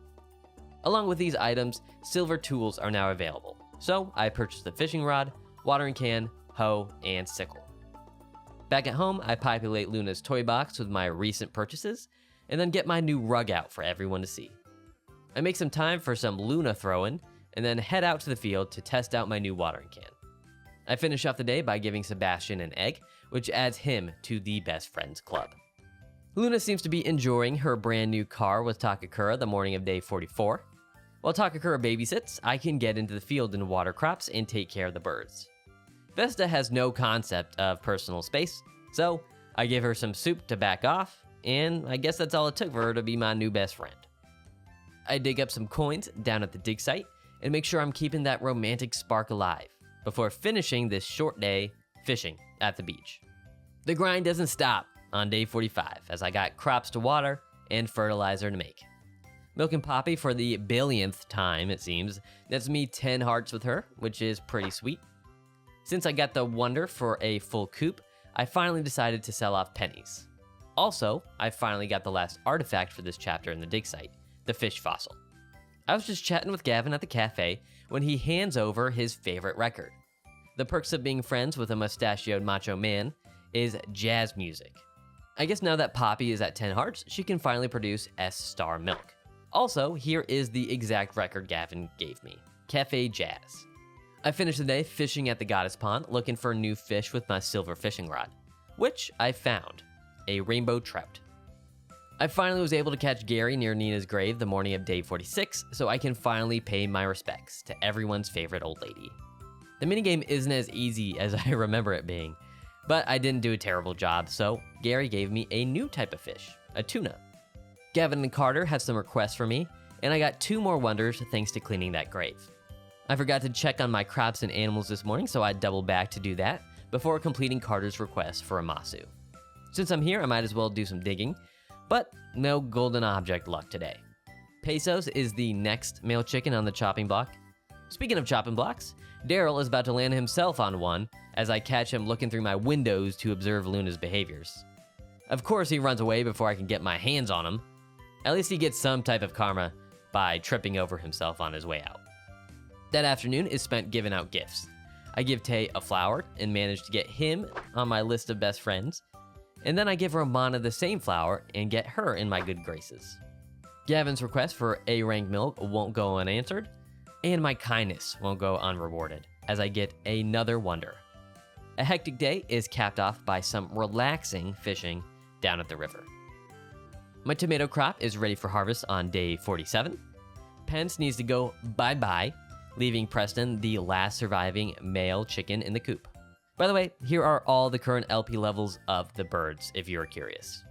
Along with these items, silver tools are now available, so I purchased the fishing rod, watering can, hoe, and sickle. Back at home, I populate Luna's toy box with my recent purchases, and then get my new rug out for everyone to see. I make some time for some Luna throwing, and then head out to the field to test out my new watering can. I finish off the day by giving Sebastian an egg, which adds him to the best friends club. Luna seems to be enjoying her brand new car with Takakura the morning of day 44. While Takakura babysits, I can get into the field and water crops and take care of the birds. Vesta has no concept of personal space, so I give her some soup to back off, and I guess that's all it took for her to be my new best friend. I dig up some coins down at the dig site and make sure I'm keeping that romantic spark alive before finishing this short day fishing at the beach. The grind doesn't stop on day 45 as I got crops to water and fertilizer to make. Milking Poppy for the billionth time, it seems, nets me 10 hearts with her, which is pretty sweet. Since I got the wonder for a full coop, I finally decided to sell off pennies. Also, I finally got the last artifact for this chapter in the dig site, the fish fossil. I was just chatting with Gavin at the cafe when he hands over his favorite record. The perks of being friends with a mustachioed macho man is jazz music. I guess now that Poppy is at 10 hearts, she can finally produce S-Star milk. Also, here is the exact record Gavin gave me, Cafe Jazz. I finished the day fishing at the Goddess Pond, looking for new fish with my silver fishing rod, which I found. a rainbow trout. I finally was able to catch Gary near Nina's grave the morning of day 46, so I can finally pay my respects to everyone's favorite old lady. The minigame isn't as easy as I remember it being, but I didn't do a terrible job, so Gary gave me a new type of fish, a tuna. Gavin and Carter had some requests for me, and I got 2 more wonders thanks to cleaning that grave. I forgot to check on my crops and animals this morning, so I doubled back to do that before completing Carter's request for a Masu. Since I'm here, I might as well do some digging, but no golden object luck today. Pesos is the next male chicken on the chopping block. Speaking of chopping blocks, Daryl is about to land himself on one as I catch him looking through my windows to observe Luna's behaviors. Of course, he runs away before I can get my hands on him. At least he gets some type of karma by tripping over himself on his way out. That afternoon is spent giving out gifts. I give Tay a flower and manage to get him on my list of best friends. And then I give Romana the same flower and get her in my good graces. Gavin's request for A rank milk won't go unanswered, and my kindness won't go unrewarded as I get another wonder. A hectic day is capped off by some relaxing fishing down at the river. My tomato crop is ready for harvest on day 47. Pence needs to go bye-bye, leaving Preston the last surviving male chicken in the coop. By the way, here are all the current LP levels of the birds, if you're curious.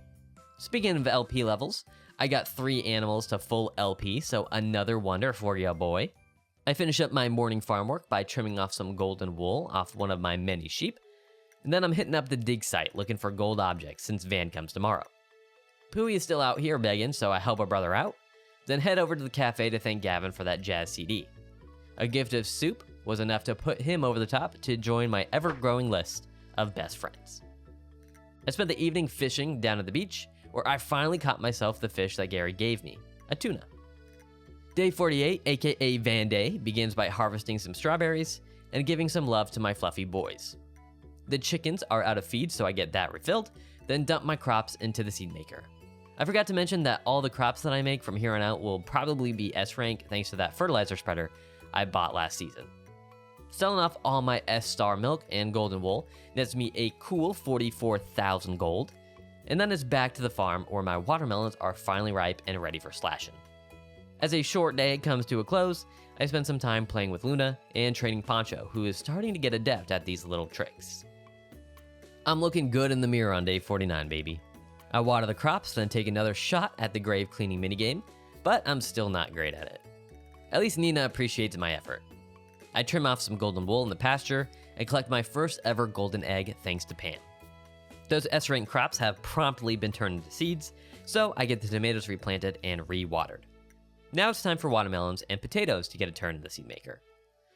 Speaking of LP levels, I got 3 animals to full LP, so another wonder for ya boy. I finish up my morning farm work by trimming off some golden wool off one of my many sheep, and then I'm hitting up the dig site looking for gold objects since Van comes tomorrow. Pooey is still out here begging, so I help a brother out, then head over to the cafe to thank Gavin for that jazz CD. A gift of soup was enough to put him over the top to join my ever-growing list of best friends. I spent the evening fishing down at the beach, where I finally caught myself the fish that Gary gave me, a tuna. Day 48, aka Van Day, begins by harvesting some strawberries and giving some love to my fluffy boys. The chickens are out of feed, so I get that refilled, then dump my crops into the seed maker. I forgot to mention that all the crops that I make from here on out will probably be S rank thanks to that fertilizer spreader I bought last season. Selling off all my S-Star milk and golden wool nets me a cool 44,000 gold, and then it's back to the farm where my watermelons are finally ripe and ready for slashing. As a short day comes to a close, I spend some time playing with Luna and training Poncho, who is starting to get adept at these little tricks. I'm looking good in the mirror on day 49, baby. I water the crops, then take another shot at the grave cleaning minigame, but I'm still not great at it. At least Nina appreciates my effort. I trim off some golden wool in the pasture and collect my first ever golden egg thanks to Pam. Those S-rank crops have promptly been turned into seeds, so I get the tomatoes replanted and re-watered. Now it's time for watermelons and potatoes to get a turn in the seed maker.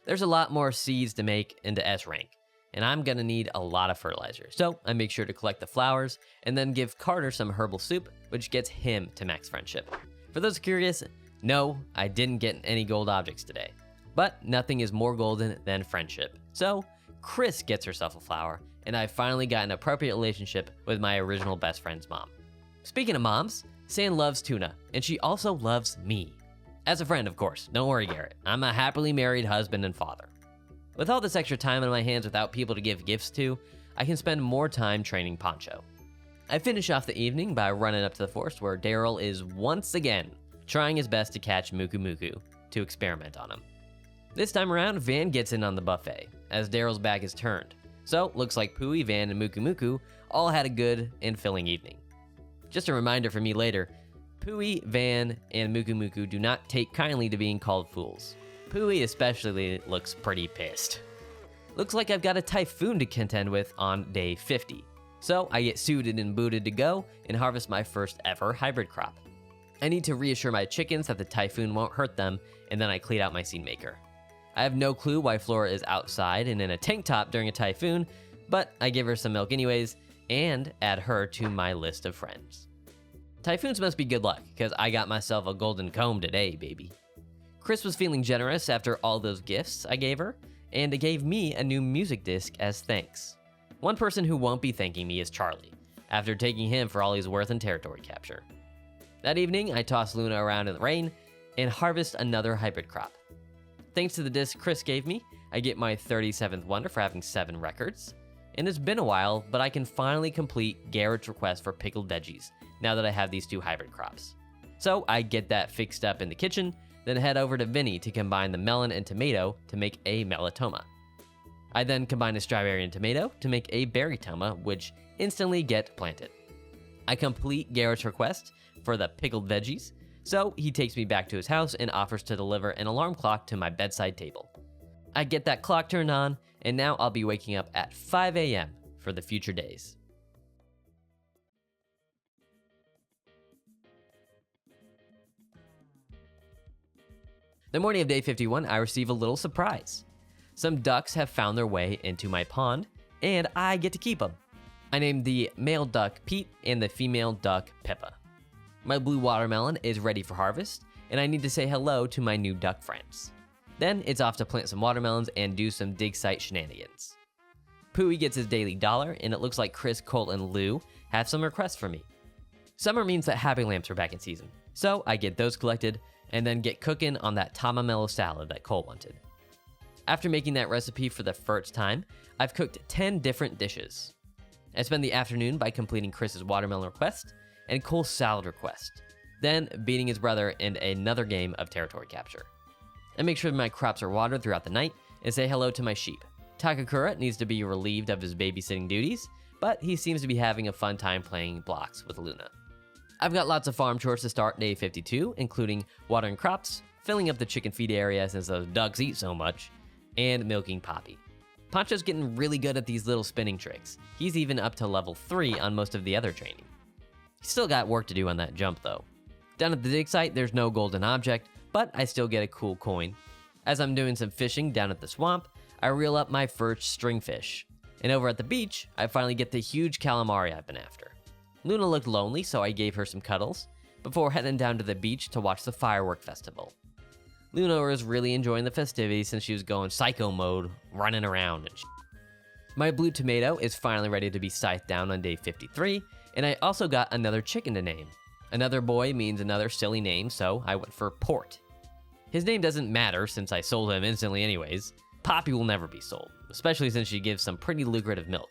There's a lot more seeds to make into S-rank, and I'm gonna need a lot of fertilizer, so I make sure to collect the flowers and then give Carter some herbal soup, which gets him to max friendship. For those curious, no, I didn't get any gold objects today, but nothing is more golden than friendship. So Chris gets herself a flower, and I finally got an appropriate relationship with my original best friend's mom. Speaking of moms, San loves tuna, and she also loves me. As a friend, of course, don't worry Garrett, I'm a happily married husband and father. With all this extra time on my hands without people to give gifts to, I can spend more time training Poncho. I finish off the evening by running up to the forest where Daryl is once again trying his best to catch 𝗵𝗵𝗰𝗵 to experiment on him. This time around, Van gets in on the buffet, as Daryl's back is turned. So, looks like Pooey, Van, and 𝗵𝗵𝗰𝗵 all had a good and filling evening. Just a reminder for me later, Pooey, Van, and 𝗵𝗵𝗰𝗵 do not take kindly to being called fools. Pooey especially looks pretty pissed. Looks like I've got a typhoon to contend with on day 50. So I get suited and booted to go and harvest my first ever hybrid crop. I need to reassure my chickens that the typhoon won't hurt them, and then I clean out my seed maker. I have no clue why Flora is outside and in a tank top during a typhoon, but I give her some milk anyways, and add her to my list of friends. Typhoons must be good luck, because I got myself a golden comb today, baby. Chris was feeling generous after all those gifts I gave her, and gave me a new music disc as thanks. One person who won't be thanking me is Charlie, after taking him for all he's worth in territory capture. That evening, I toss Luna around in the rain and harvest another hybrid crop. Thanks to the disc Chris gave me, I get my 37th wonder for having 7 records, and it's been a while, but I can finally complete Garrett's request for pickled veggies now that I have these 2 hybrid crops. So I get that fixed up in the kitchen, then head over to Vinny to combine the melon and tomato to make a melatoma. I then combine a strawberry and tomato to make a berrytoma, which instantly get planted. I complete Garrett's request for the pickled veggies, so he takes me back to his house and offers to deliver an alarm clock to my bedside table. I get that clock turned on, and now I'll be waking up at 5 a.m. for the future days. The morning of day 51, I receive a little surprise. Some ducks have found their way into my pond, and I get to keep them. I named the male duck Pete and the female duck Pippa. My blue watermelon is ready for harvest, and I need to say hello to my new duck friends. Then it's off to plant some watermelons and do some dig site shenanigans. Pooey gets his daily $1, and it looks like Chris, Colt, and Lou have some requests for me. Summer means that happy lamps are back in season, so I get those collected and then get cooking on that tamamelo salad that Cole wanted. After making that recipe for the first time, I've cooked 10 different dishes. I spend the afternoon by completing Chris's watermelon request and Cole's salad request, then beating his brother in another game of territory capture. I make sure my crops are watered throughout the night and say hello to my sheep. Takakura needs to be relieved of his babysitting duties, but he seems to be having a fun time playing blocks with Luna. I've got lots of farm chores to start day 52, including watering crops, filling up the chicken feed area since those ducks eat so much, and milking Poppy. Pancho's getting really good at these little spinning tricks. He's even up to level 3 on most of the other training. He's still got work to do on that jump though. Down at the dig site, there's no golden object, but I still get a cool coin. As I'm doing some fishing down at the swamp, I reel up my first stringfish. And over at the beach, I finally get the huge calamari I've been after. Luna looked lonely, so I gave her some cuddles, before heading down to the beach to watch the firework festival. Luna was really enjoying the festivities since she was going psycho mode, running around and shit. My blue tomato is finally ready to be scythed down on day 53, and I also got another chicken to name. Another boy means another silly name, so I went for Port. His name doesn't matter since I sold him instantly anyways. Poppy will never be sold, especially since she gives some pretty lucrative milk.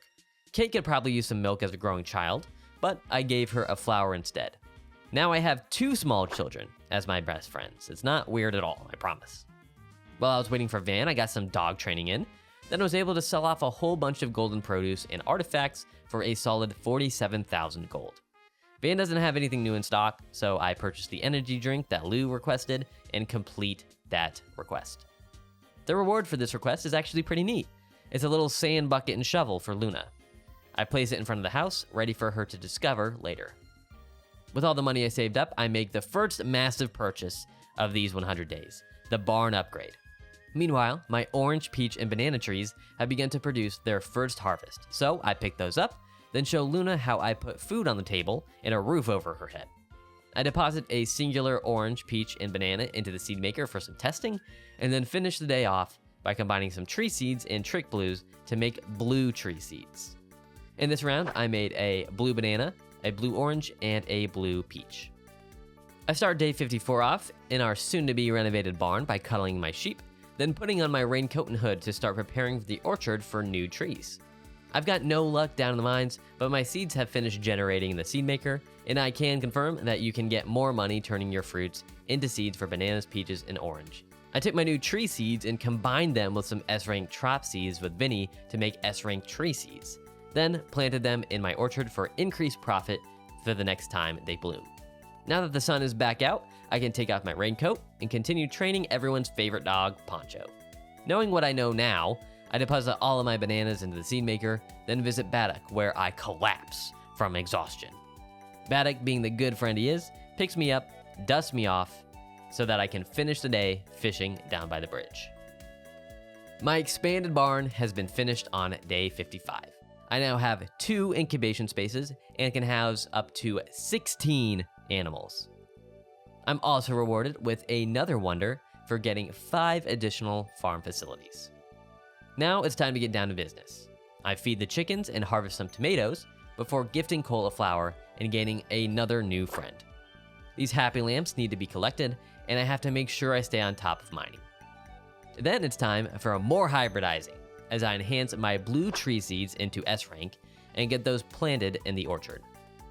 Kate could probably use some milk as a growing child, but I gave her a flower instead. Now I have 2 small children as my best friends. It's not weird at all, I promise. While I was waiting for Van, I got some dog training in. Then I was able to sell off a whole bunch of golden produce and artifacts for a solid 47,000 gold. Van doesn't have anything new in stock, so I purchased the energy drink that Lou requested and complete that request. The reward for this request is actually pretty neat. It's a little sand bucket and shovel for Luna. I place it in front of the house, ready for her to discover later. With all the money I saved up, I make the first massive purchase of these 100 days, the barn upgrade. Meanwhile, my orange, peach, and banana trees have begun to produce their first harvest, so I pick those up, then show Luna how I put food on the table and a roof over her head. I deposit a singular orange, peach, and banana into the seed maker for some testing, and then finish the day off by combining some tree seeds and trick blues to make blue tree seeds. In this round, I made a blue banana, a blue orange, and a blue peach. I start day 54 off in our soon-to-be renovated barn by cuddling my sheep, then putting on my raincoat and hood to start preparing the orchard for new trees. I've got no luck down in the mines, but my seeds have finished generating in the seed maker, and I can confirm that you can get more money turning your fruits into seeds for bananas, peaches, and orange. I took my new tree seeds and combined them with some S-rank trop seeds with Vinny to make S-rank tree seeds, then planted them in my orchard for increased profit for the next time they bloom. Now that the sun is back out, I can take off my raincoat and continue training everyone's favorite dog, Poncho. Knowing what I know now, I deposit all of my bananas into the seed maker, then visit Baddock, where I collapse from exhaustion. Baddock, being the good friend he is, picks me up, dusts me off, so that I can finish the day fishing down by the bridge. My expanded barn has been finished on day 55. I now have 2 incubation spaces and can house up to 16 animals. I'm also rewarded with another wonder for getting 5 additional farm facilities. Now it's time to get down to business. I feed the chickens and harvest some tomatoes before gifting Cole a flower and gaining another new friend. These happy lamps need to be collected, and I have to make sure I stay on top of mining. Then it's time for more hybridizing. as I enhance my blue tree seeds into S rank and get those planted in the orchard.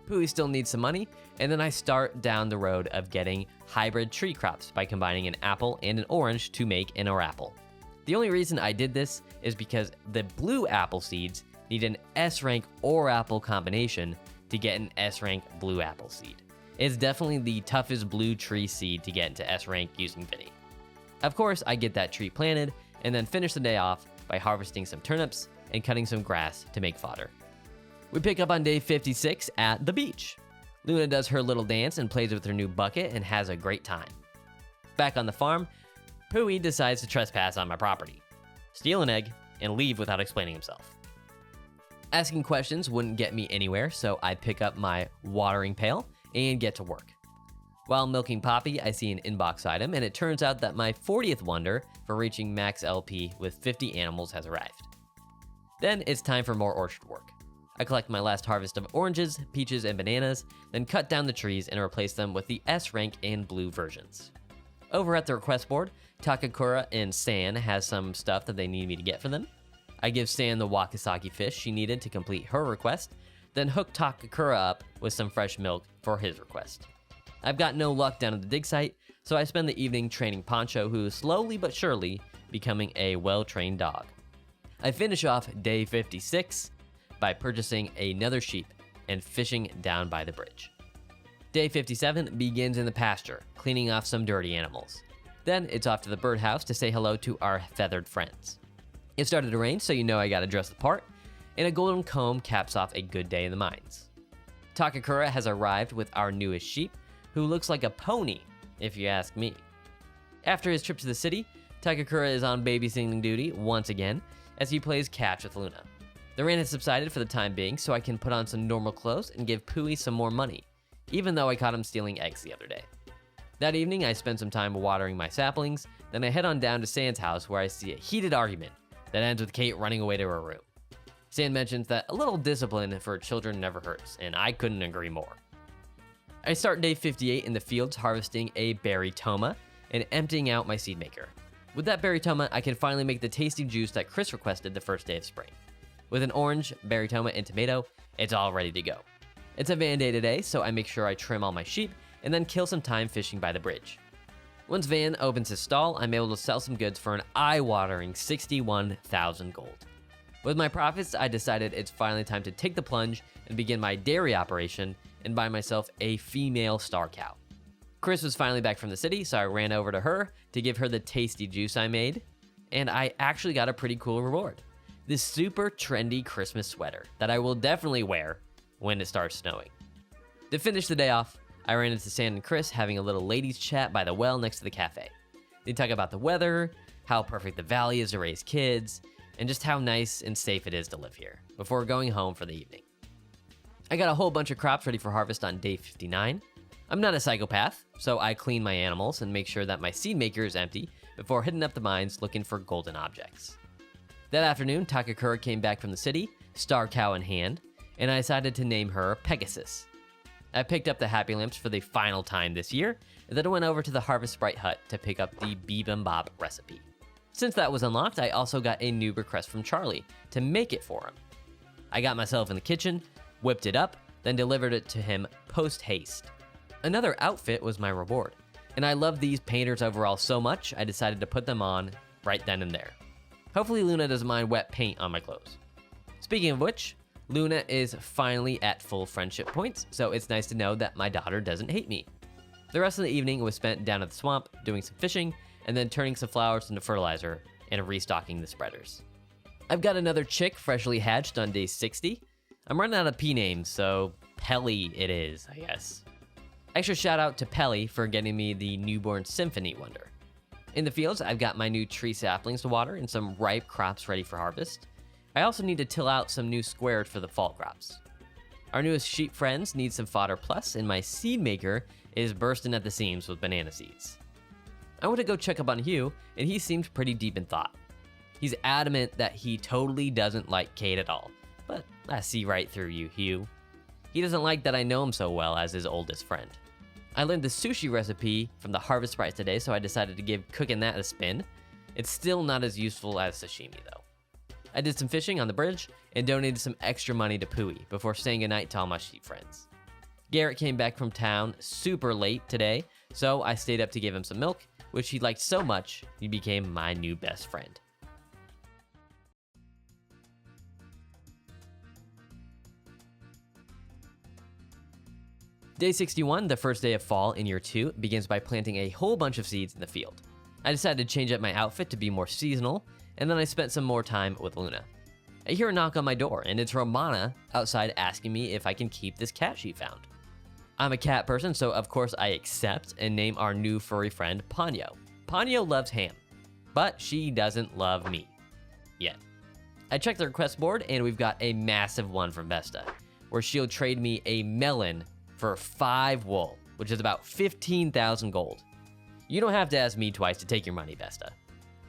Hui still needs some money, and then I start down the road of getting hybrid tree crops by combining an apple and an orange to make an apple. The only reason I did this is because the blue apple seeds need an S rank apple combination to get an S rank blue apple seed. It's definitely the toughest blue tree seed to get into S rank using Vinny. Of course, I get that tree planted and then finish the day off by harvesting some turnips and cutting some grass to make fodder. We pick up on day 56 at the beach. Luna does her little dance and plays with her new bucket and has a great time. Back on the farm, Hui decides to trespass on my property, steal an egg, and leave without explaining himself. Asking questions wouldn't get me anywhere, so I pick up my watering pail and get to work. While milking Poppy, I see an inbox item, and it turns out that my 40th wonder for reaching max LP with 50 animals has arrived. Then it's time for more orchard work. I collect my last harvest of oranges, peaches, and bananas, then cut down the trees and replace them with the S rank and blue versions. Over at the request board, Takakura and San has some stuff that they need me to get for them. I give San the wakasagi fish she needed to complete her request, then hook Takakura up with some fresh milk for his request. I've got no luck down at the dig site, so I spend the evening training Poncho, who is slowly but surely becoming a well-trained dog. I finish off day 56 by purchasing another sheep and fishing down by the bridge. Day 57 begins in the pasture, cleaning off some dirty animals. Then it's off to the birdhouse to say hello to our feathered friends. It started to rain, so you know I gotta dress the part, and a golden comb caps off a good day in the mines. Takakura has arrived with our newest sheep, who looks like a pony, if you ask me. After his trip to the city, Takakura is on babysitting duty once again, as he plays catch with Luna. The rain has subsided for the time being, so I can put on some normal clothes and give Pui some more money, even though I caught him stealing eggs the other day. That evening, I spend some time watering my saplings, then I head on down to San's house where I see a heated argument that ends with Kate running away to her room. San mentions that a little discipline for children never hurts, and I couldn't agree more. I start day 58 in the fields harvesting a berry toma and emptying out my seed maker. With that berry toma, I can finally make the tasty juice that Chris requested the first day of spring. With an orange, berry toma, and tomato, it's all ready to go. It's a van day today, so I make sure I trim all my sheep and then kill some time fishing by the bridge. Once Van opens his stall, I'm able to sell some goods for an eye-watering 61,000 gold. With my profits, I decided it's finally time to take the plunge and begin my dairy operation and buy myself a female star cow. Chris was finally back from the city, so I ran over to her to give her the tasty juice I made, and I actually got a pretty cool reward. This super trendy Christmas sweater that I will definitely wear when it starts snowing. To finish the day off, I ran into San and Chris having a little ladies chat by the well next to the cafe. They talk about the weather, how perfect the valley is to raise kids, and just how nice and safe it is to live here, before going home for the evening. I got a whole bunch of crops ready for harvest on day 59. I'm not a psychopath, so I clean my animals and make sure that my seed maker is empty before hitting up the mines looking for golden objects. That afternoon, Takakura came back from the city, star cow in hand, and I decided to name her Pegasus. I picked up the happy lamps for the final time this year, and then I went over to the Harvest Sprite hut to pick up the 𝐵𝐵𝗵𝗏 recipe. Since that was unlocked, I also got a new request from Charlie to make it for him. I got myself in the kitchen, whipped it up, then delivered it to him post-haste. Another outfit was my reward, and I love these painters overall so much, I decided to put them on right then and there. Hopefully Luna doesn't mind wet paint on my clothes. Speaking of which, Luna is finally at full friendship points, so it's nice to know that my daughter doesn't hate me. The rest of the evening was spent down at the swamp, doing some fishing, and then turning some flowers into fertilizer and restocking the spreaders. I've got another chick freshly hatched on day 60. I'm running out of P names, so Pelly it is, I guess. Extra shout out to Pelly for getting me the newborn symphony wonder. In the fields, I've got my new tree saplings to water and some ripe crops ready for harvest. I also need to till out some new squares for the fall crops. Our newest sheep friends need some fodder plus, and my seed maker is bursting at the seams with banana seeds. I went to go check up on Hugh, and he seemed pretty deep in thought. He's adamant that he totally doesn't like Kate at all, but I see right through you, Hugh. He doesn't like that I know him so well as his oldest friend. I learned the sushi recipe from the Harvest Sprite today, so I decided to give cooking that a spin. It's still not as useful as sashimi, though. I did some fishing on the bridge and donated some extra money to 𝗵𝗲 before saying goodnight to all my sheep friends. Garrett came back from town super late today, so I stayed up to give him some milk, which he liked so much he became my new best friend. Day 61, the first day of fall in year 2, begins by planting a whole bunch of seeds in the field. I decided to change up my outfit to be more seasonal, and then I spent some more time with Luna. I hear a knock on my door, and it's Romana outside asking me if I can keep this cat she found. I'm a cat person, so of course I accept and name our new furry friend Ponyo. Ponyo loves ham, but she doesn't love me. Yet. I checked the request board, and we've got a massive one from Vesta, where she'll trade me a melon for 5 wool, which is about 15,000 gold. You don't have to ask me twice to take your money, Vesta.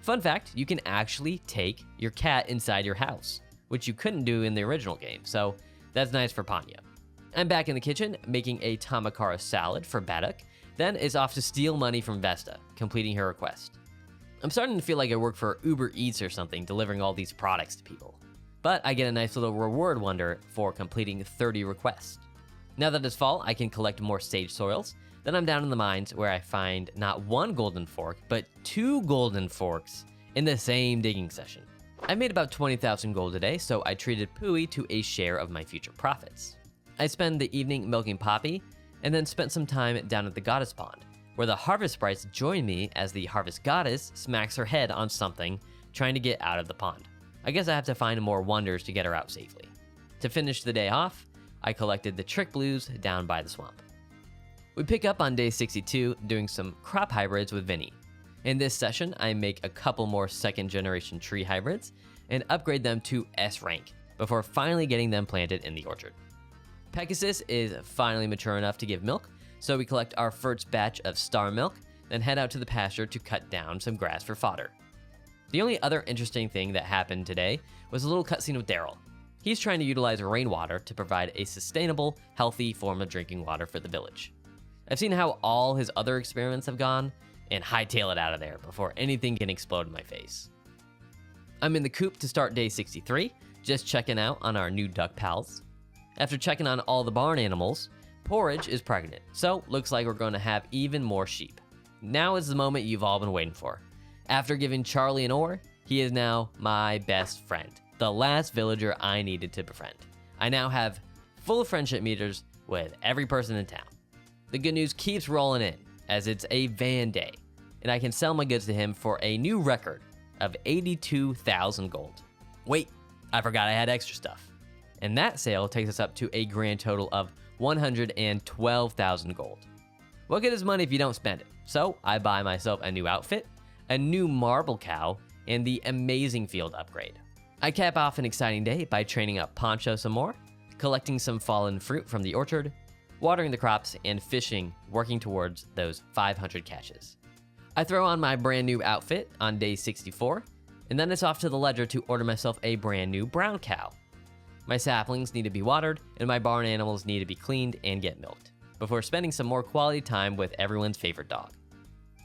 Fun fact, you can actually take your cat inside your house, which you couldn't do in the original game, so that's nice for Ponyo. I'm back in the kitchen making a tamakara salad for Baduk, then is off to steal money from Vesta, completing her request. I'm starting to feel like I work for Uber Eats or something, delivering all these products to people. But I get a nice little reward wonder for completing 30 requests. Now that it's fall, I can collect more sage soils. Then I'm down in the mines where I find not 1 golden fork, but 2 golden forks in the same digging session. I made about 20,000 gold today, so I treated 𝗵𝗲 to a share of my future profits. I spend the evening milking Poppy, and then spent some time down at the goddess pond, where the harvest sprites join me as the harvest goddess smacks her head on something, trying to get out of the pond. I guess I have to find more wonders to get her out safely. To finish the day off, I collected the trick blues down by the swamp. We pick up on day 62 doing some crop hybrids with Vinny. In this session, I make a couple more 2nd generation tree hybrids and upgrade them to S rank before finally getting them planted in the orchard. Pegasus is finally mature enough to give milk, so we collect our first batch of star milk, then head out to the pasture to cut down some grass for fodder. The only other interesting thing that happened today was a little cutscene with Daryl. He's trying to utilize rainwater to provide a sustainable, healthy form of drinking water for the village. I've seen how all his other experiments have gone, and hightail it out of there before anything can explode in my face. I'm in the coop to start day 63, just checking out on our new duck pals. After checking on all the barn animals, Porridge is pregnant, so looks like we're going to have even more sheep. Now is the moment you've all been waiting for. After giving Charlie an ore, he is now my best friend, the last villager I needed to befriend. I now have full friendship meters with every person in town. The good news keeps rolling in, as it's a van day, and I can sell my goods to him for a new record of 82,000 gold. Wait, I forgot I had extra stuff. And that sale takes us up to a grand total of 112,000 gold. What good is money if you don't spend it? So I buy myself a new outfit, a new marble cow, and the amazing field upgrade. I cap off an exciting day by training up Poncho some more, collecting some fallen fruit from the orchard, watering the crops, and fishing, working towards those 500 catches. I throw on my brand new outfit on day 64, and then it's off to the ledger to order myself a brand new brown cow. My saplings need to be watered, and my barn animals need to be cleaned and get milked, before spending some more quality time with everyone's favorite dog.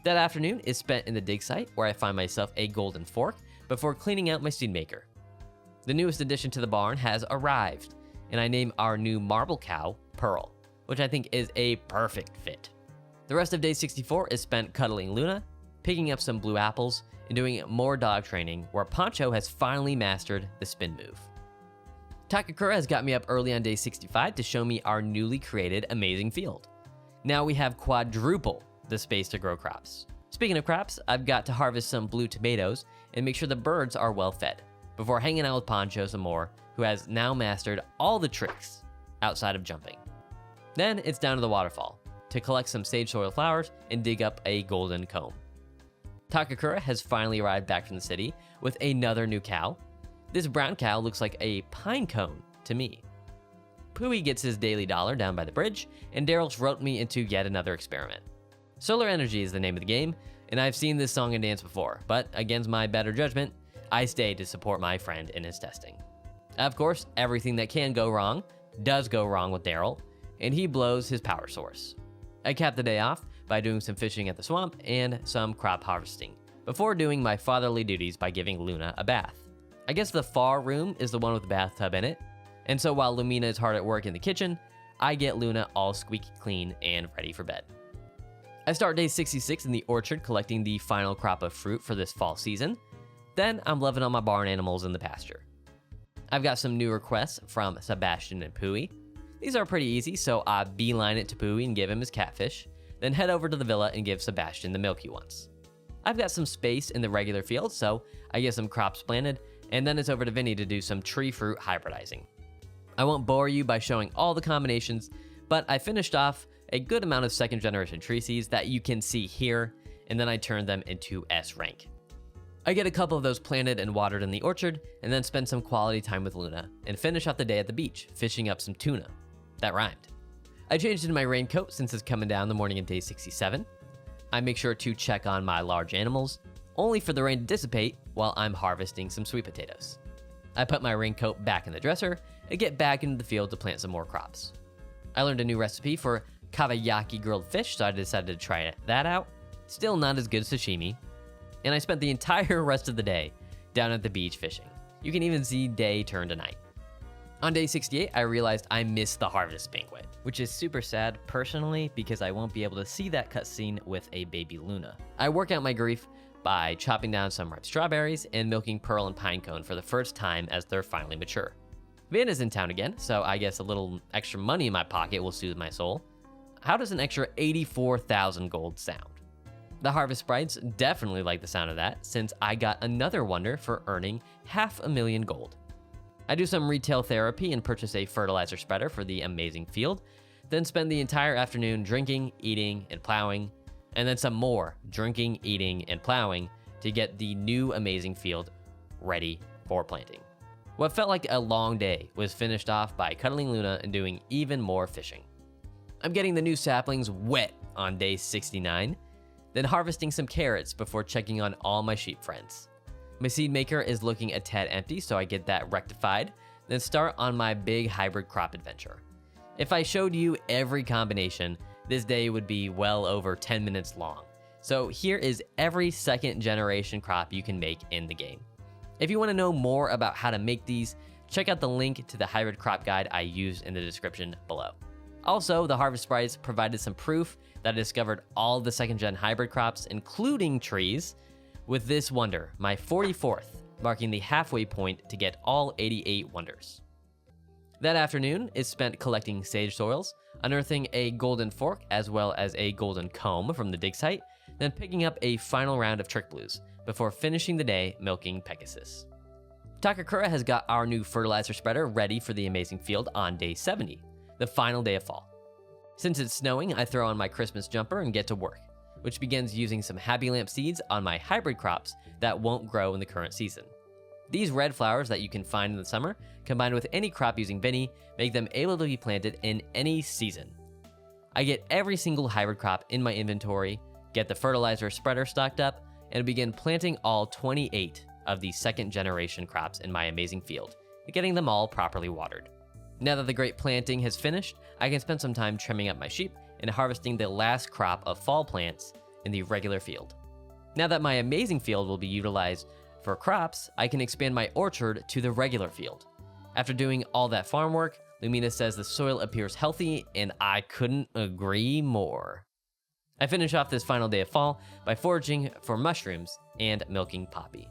That afternoon is spent in the dig site, where I find myself a golden fork before cleaning out my seed maker. The newest addition to the barn has arrived, and I name our new marble cow Pearl, which I think is a perfect fit. The rest of day 64 is spent cuddling Luna, picking up some blue apples, and doing more dog training, where Poncho has finally mastered the spin move. Takakura has got me up early on day 65 to show me our newly created amazing field. Now we have quadruple the space to grow crops. Speaking of crops, I've got to harvest some blue tomatoes and make sure the birds are well fed, before hanging out with Poncho some more, who has now mastered all the tricks outside of jumping. Then it's down to the waterfall to collect some sage soil flowers and dig up a golden comb. Takakura has finally arrived back from the city with another new cow. This brown cow looks like a pine cone to me. 𝗵𝗲 gets his daily dollar down by the bridge, and Daryl's roped me into yet another experiment. Solar Energy is the name of the game, and I've seen this song and dance before, but against my better judgment, I stayed to support my friend in his testing. Of course, everything that can go wrong does go wrong with Daryl, and he blows his power source. I capped the day off by doing some fishing at the swamp and some crop harvesting, before doing my fatherly duties by giving Luna a bath. I guess the far room is the one with the bathtub in it, and so while Lumina is hard at work in the kitchen, I get Luna all squeaky clean and ready for bed. I start day 66 in the orchard collecting the final crop of fruit for this fall season. Then I'm loving on my barn animals in the pasture. I've got some new requests from Sebastian and Pooey. These are pretty easy, so I beeline it to Pooey and give him his catfish, then head over to the villa and give Sebastian the milk he wants. I've got some space in the regular field, so I get some crops planted, and then it's over to Vinny to do some tree fruit hybridizing. I won't bore you by showing all the combinations, but I finished off a good amount of second generation tree seeds that you can see here, and then I turned them into S rank. I get a couple of those planted and watered in the orchard, and then spend some quality time with Luna, and finish off the day at the beach, fishing up some tuna. That rhymed. I changed into my raincoat since it's coming down the morning of day 67. I make sure to check on my large animals, only for the rain to dissipate while I'm harvesting some sweet potatoes. I put my raincoat back in the dresser and get back into the field to plant some more crops. I learned a new recipe for 𝐗𝐫𝐿 grilled fish, so I decided to try that out. Still not as good as sashimi. And I spent the entire rest of the day down at the beach fishing. You can even see day turn to night. On day 68, I realized I missed the harvest banquet, which is super sad personally because I won't be able to see that cutscene with a baby Luna. I work out my grief by chopping down some ripe strawberries and milking Pearl and Pinecone for the first time as they're finally mature. Van is in town again, so I guess a little extra money in my pocket will soothe my soul. How does an extra 84,000 gold sound? The Harvest Sprites definitely like the sound of that, since I got another wonder for earning 500,000 gold. I do some retail therapy and purchase a fertilizer spreader for the amazing field, then spend the entire afternoon drinking, eating, and plowing, and then some more drinking, eating, and plowing to get the new amazing field ready for planting. What felt like a long day was finished off by cuddling Luna and doing even more fishing. I'm getting the new saplings wet on day 69, then harvesting some carrots before checking on all my sheep friends. My seed maker is looking a tad empty, so I get that rectified, then start on my big hybrid crop adventure. If I showed you every combination, this day would be well over 10 minutes long. So here is every second generation crop you can make in the game. If you want to know more about how to make these, check out the link to the hybrid crop guide I used in the description below. Also, the Harvest Sprites provided some proof that I discovered all the second gen hybrid crops, including trees, with this wonder, my 44th, marking the halfway point to get all 88 wonders. That afternoon is spent collecting sage soils, unearthing a golden fork as well as a golden comb from the dig site, then picking up a final round of trick blues before finishing the day milking Pegasus. Takakura has got our new fertilizer spreader ready for the amazing field on day 70, the final day of fall. Since it's snowing, I throw on my Christmas jumper and get to work, which begins using some Happy Lamp seeds on my hybrid crops that won't grow in the current season. These red flowers that you can find in the summer, combined with any crop using Vinny, make them able to be planted in any season. I get every single hybrid crop in my inventory, get the fertilizer spreader stocked up, and begin planting all 28 of the second generation crops in my amazing field, and getting them all properly watered. Now that the great planting has finished, I can spend some time trimming up my sheep and harvesting the last crop of fall plants in the regular field. Now that my amazing field will be utilized for crops, I can expand my orchard to the regular field. After doing all that farm work, Lumina says the soil appears healthy, and I couldn't agree more. I finish off this final day of fall by foraging for mushrooms and milking Poppy.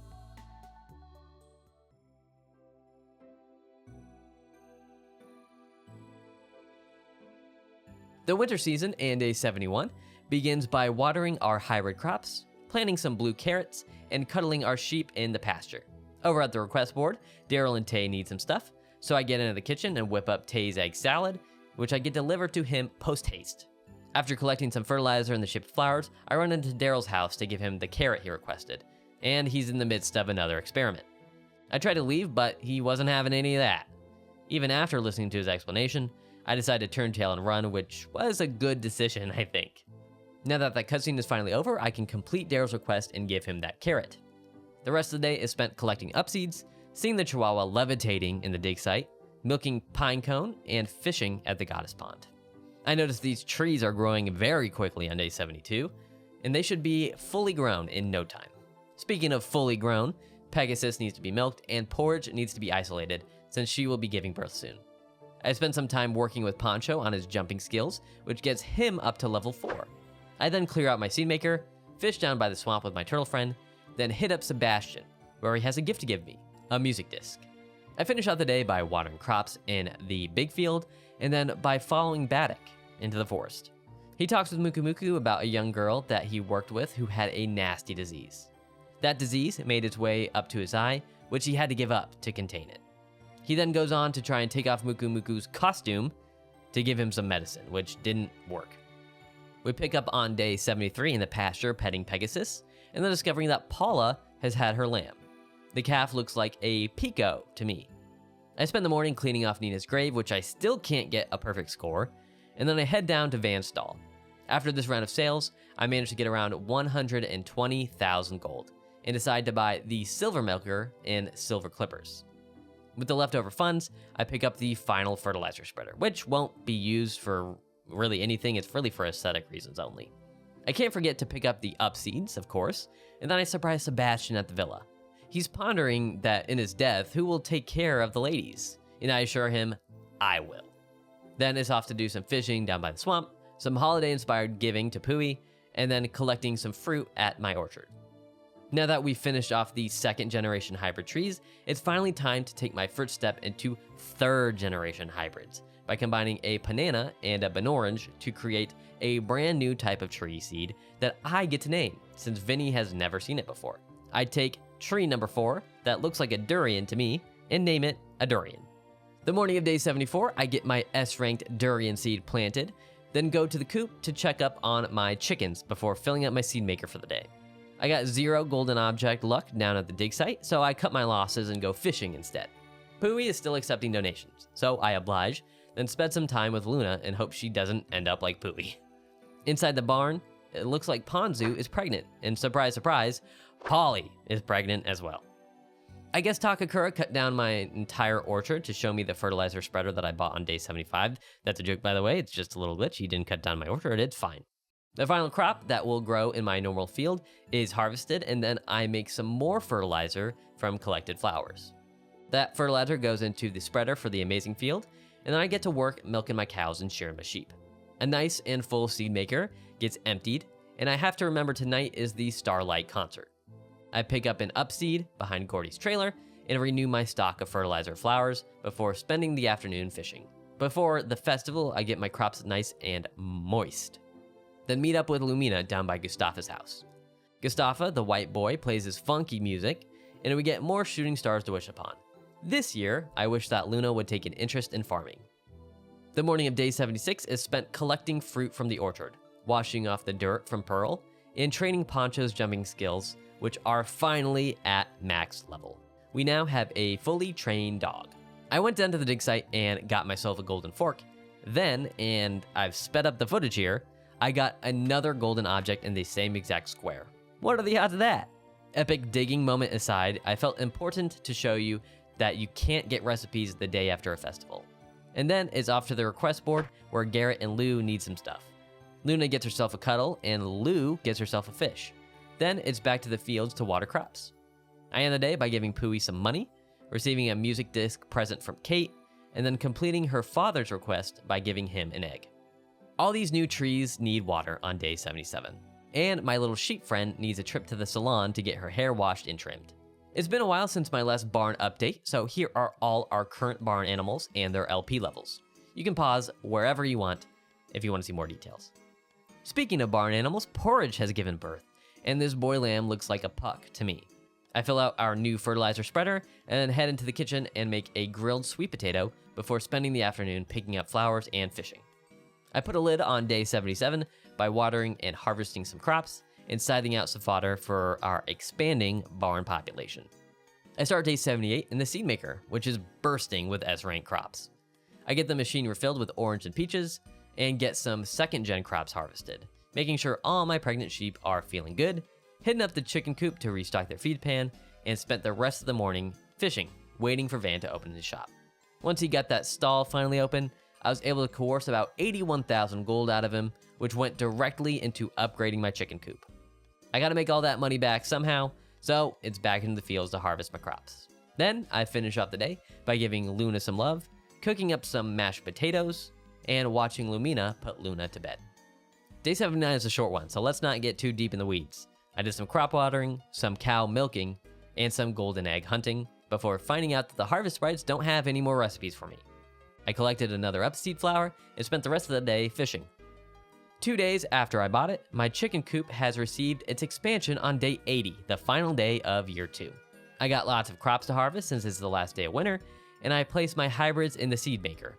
The winter season and day 71 begins by watering our hybrid crops, planting some blue carrots, and cuddling our sheep in the pasture. Over at the request board, Daryl and Tay need some stuff, so I get into the kitchen and whip up Tay's egg salad, which I get delivered to him post-haste. After collecting some fertilizer and the shipped flowers, I run into Daryl's house to give him the carrot he requested, and he's in the midst of another experiment. I try to leave, but he wasn't having any of that. Even after listening to his explanation, I decided to turn tail and run, which was a good decision, I think. Now that the cutscene is finally over, I can complete Daryl's request and give him that carrot. The rest of the day is spent collecting upseeds, seeing the Chihuahua levitating in the dig site, milking Pinecone, and fishing at the Goddess Pond. I noticed these trees are growing very quickly on day 72, and they should be fully grown in no time. Speaking of fully grown, Pegasus needs to be milked, and Porridge needs to be isolated since she will be giving birth soon. I spent some time working with Poncho on his jumping skills, which gets him up to level 4. I then clear out my seed maker, fish down by the swamp with my turtle friend, then hit up Sebastian, where he has a gift to give me, a music disc. I finish out the day by watering crops in the big field, and then by following Baddock into the forest. He talks with 𝗵𝗲𝗰𝗸 about a young girl that he worked with who had a nasty disease. That disease made its way up to his eye, which he had to give up to contain it. He then goes on to try and take off 𝗵𝗲𝗰𝗸's costume to give him some medicine, which didn't work. We pick up on day 73 in the pasture petting Pegasus, and then discovering that Paula has had her lamb. The calf looks like a Pico to me. I spend the morning cleaning off Nina's grave, which I still can't get a perfect score, and then I head down to Van's stall. After this round of sales, I managed to get around 120,000 gold, and decide to buy the Silver Milker and Silver Clippers. With the leftover funds, I pick up the final fertilizer spreader, which won't be used for really anything, it's really for aesthetic reasons only. I can't forget to pick up the up seeds, of course, and then I surprise Sebastian at the villa. He's pondering that in his death, who will take care of the ladies? And I assure him, I will. Then it's off to do some fishing down by the swamp, some holiday-inspired giving to Pui, and then collecting some fruit at my orchard. Now that we've finished off the 2nd generation hybrid trees, it's finally time to take my first step into 3rd generation hybrids by combining a banana and a banorange to create a brand new type of tree seed that I get to name, since Vinny has never seen it before. I take tree number 4, that looks like a durian to me, and name it a durian. The morning of day 74, I get my S-ranked durian seed planted, then go to the coop to check up on my chickens before filling up my seed maker for the day. I got 0 golden object luck down at the dig site, so I cut my losses and go fishing instead. Pui is still accepting donations, so I oblige, then spend some time with Luna and hope she doesn't end up like Pui. Inside the barn, it looks like Ponzu is pregnant, and surprise, surprise, Polly is pregnant as well. I guess Takakura cut down my entire orchard to show me the fertilizer spreader that I bought on day 75. That's a joke, by the way, it's just a little glitch. He didn't cut down my orchard, it's fine. The final crop that will grow in my normal field is harvested, and then I make some more fertilizer from collected flowers. That fertilizer goes into the spreader for the amazing field, and then I get to work milking my cows and shearing my sheep. A nice and full seed maker gets emptied, and I have to remember tonight is the Starlight concert. I pick up an upseed behind Gordy's trailer and renew my stock of fertilizer flowers before spending the afternoon fishing. Before the festival, I get my crops nice and moist. Then meet up with Lumina down by Gustafa's house. Gustafa, the white boy, plays his funky music, and we get more shooting stars to wish upon. This year, I wish that Luna would take an interest in farming. The morning of day 76 is spent collecting fruit from the orchard, washing off the dirt from Pearl, and training Poncho's jumping skills, which are finally at max level. We now have a fully trained dog. I went down to the dig site and got myself a golden fork. Then, and I've sped up the footage here, I got another golden object in the same exact square. What are the odds of that? Epic digging moment aside, I felt important to show you that you can't get recipes the day after a festival. And then it's off to the request board where Garrett and Lou need some stuff. Luna gets herself a cuddle and Lou gets herself a fish. Then it's back to the fields to water crops. I end the day by giving Pui some money, receiving a music disc present from Kate, and then completing her father's request by giving him an egg. All these new trees need water on day 77. And my little sheep friend needs a trip to the salon to get her hair washed and trimmed. It's been a while since my last barn update, so here are all our current barn animals and their LP levels. You can pause wherever you want if you want to see more details. Speaking of barn animals, Porridge has given birth, and this boy lamb looks like a puck to me. I fill out our new fertilizer spreader and then head into the kitchen and make a grilled sweet potato before spending the afternoon picking up flowers and fishing. I put a lid on day 77 by watering and harvesting some crops and scything out some fodder for our expanding barn population. I start day 78 in the seed maker, which is bursting with S-rank crops. I get the machine refilled with orange and peaches and get some 2nd gen crops harvested, making sure all my pregnant sheep are feeling good, hitting up the chicken coop to restock their feed pan, and spent the rest of the morning fishing, waiting for Van to open his shop. Once he got that stall finally open, I was able to coerce about 81,000 gold out of him, which went directly into upgrading my chicken coop. I gotta make all that money back somehow, So it's back into the fields to harvest my crops. Then I finish off the day by giving Luna some love, cooking up some mashed potatoes, and watching Lumina put Luna to bed. Day 79 is a short one, so let's not get too deep in the weeds. I did some crop watering, some cow milking, and some golden egg hunting before finding out that the harvest sprites don't have any more recipes for me. I collected another upseed flower and spent the rest of the day fishing. 2 days after I bought it, my chicken coop has received its expansion on day 80, the final day of year 2. I got lots of crops to harvest since it's the last day of winter, and I placed my hybrids in the seed maker.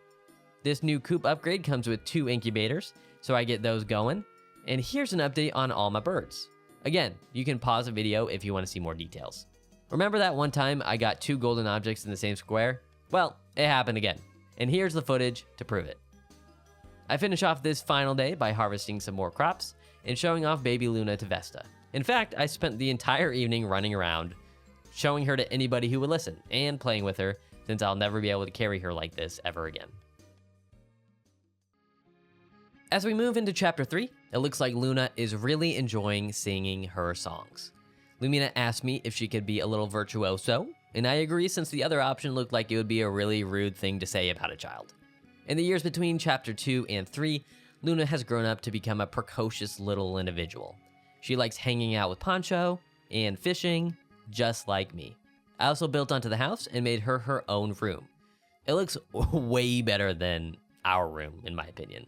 This new coop upgrade comes with 2 incubators, so I get those going, and here's an update on all my birds. Again, you can pause the video if you want to see more details. Remember that one time I got 2 golden objects in the same square? Well, it happened again, and here's the footage to prove it. I finish off this final day by harvesting some more crops and showing off baby Luna to Vesta. In fact, I spent the entire evening running around, showing her to anybody who would listen, and playing with her, since I'll never be able to carry her like this ever again. As we move into chapter 3, it looks like Luna is really enjoying singing her songs. Lumina asked me if she could be a little virtuoso, and I agree since the other option looked like it would be a really rude thing to say about a child. In the years between chapter 2 and 3, Luna has grown up to become a precocious little individual. She likes hanging out with Poncho and fishing, just like me. I also built onto the house and made her her own room. It looks way better than our room, in my opinion.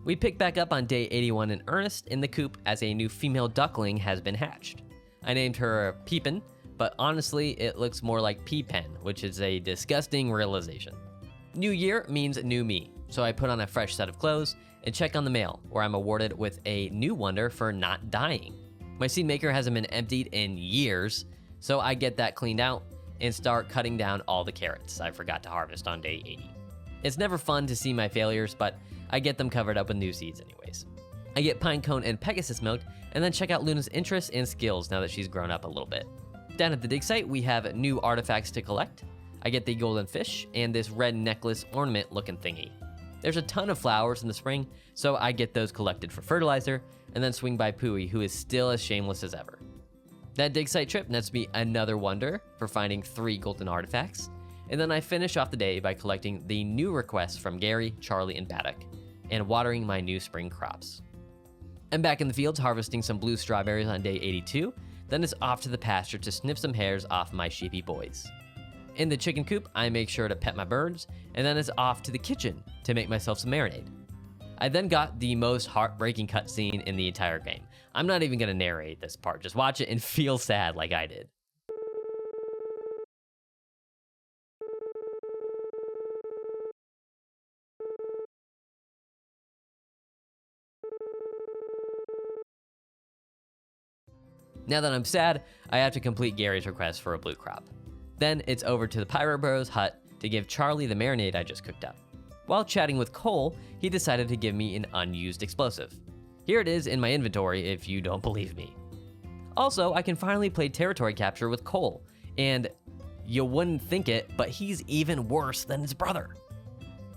We pick back up on day 81 in earnest in the coop as a new female duckling has been hatched. I named her Peepin', but honestly it looks more like Peepen, which is a disgusting realization. New year means new me, so I put on a fresh set of clothes and check on the mail, where I'm awarded with a new wonder for not dying. My seed maker hasn't been emptied in years, so I get that cleaned out and start cutting down all the carrots I forgot to harvest on day 80. It's never fun to see my failures, but I get them covered up with new seeds anyways. I get pinecone and Pegasus milk, and then check out Luna's interests and skills now that she's grown up a little bit. Down at the dig site, we have new artifacts to collect. I get the golden fish and this red necklace ornament looking thingy. There's a ton of flowers in the spring, so I get those collected for fertilizer, and then swing by Pooey, who is still as shameless as ever. That dig site trip nets me another wonder for finding 3 golden artifacts, and then I finish off the day by collecting the new requests from Gary, Charlie, and Baddock, and watering my new spring crops. I'm back in the fields harvesting some blue strawberries on day 82, then it's off to the pasture to snip some hairs off my sheepy boys. In the chicken coop, I make sure to pet my birds, and then it's off to the kitchen to make myself some marinade. I then got the most heartbreaking cutscene in the entire game. I'm not even gonna narrate this part, just watch it and feel sad like I did. Now that I'm sad, I have to complete Gary's request for a blue crop. Then it's over to the Pyro Bros hut to give Charlie the marinade I just cooked up. While chatting with Cole, he decided to give me an unused explosive. Here it is in my inventory if you don't believe me. Also, I can finally play territory capture with Cole, and you wouldn't think it, but he's even worse than his brother.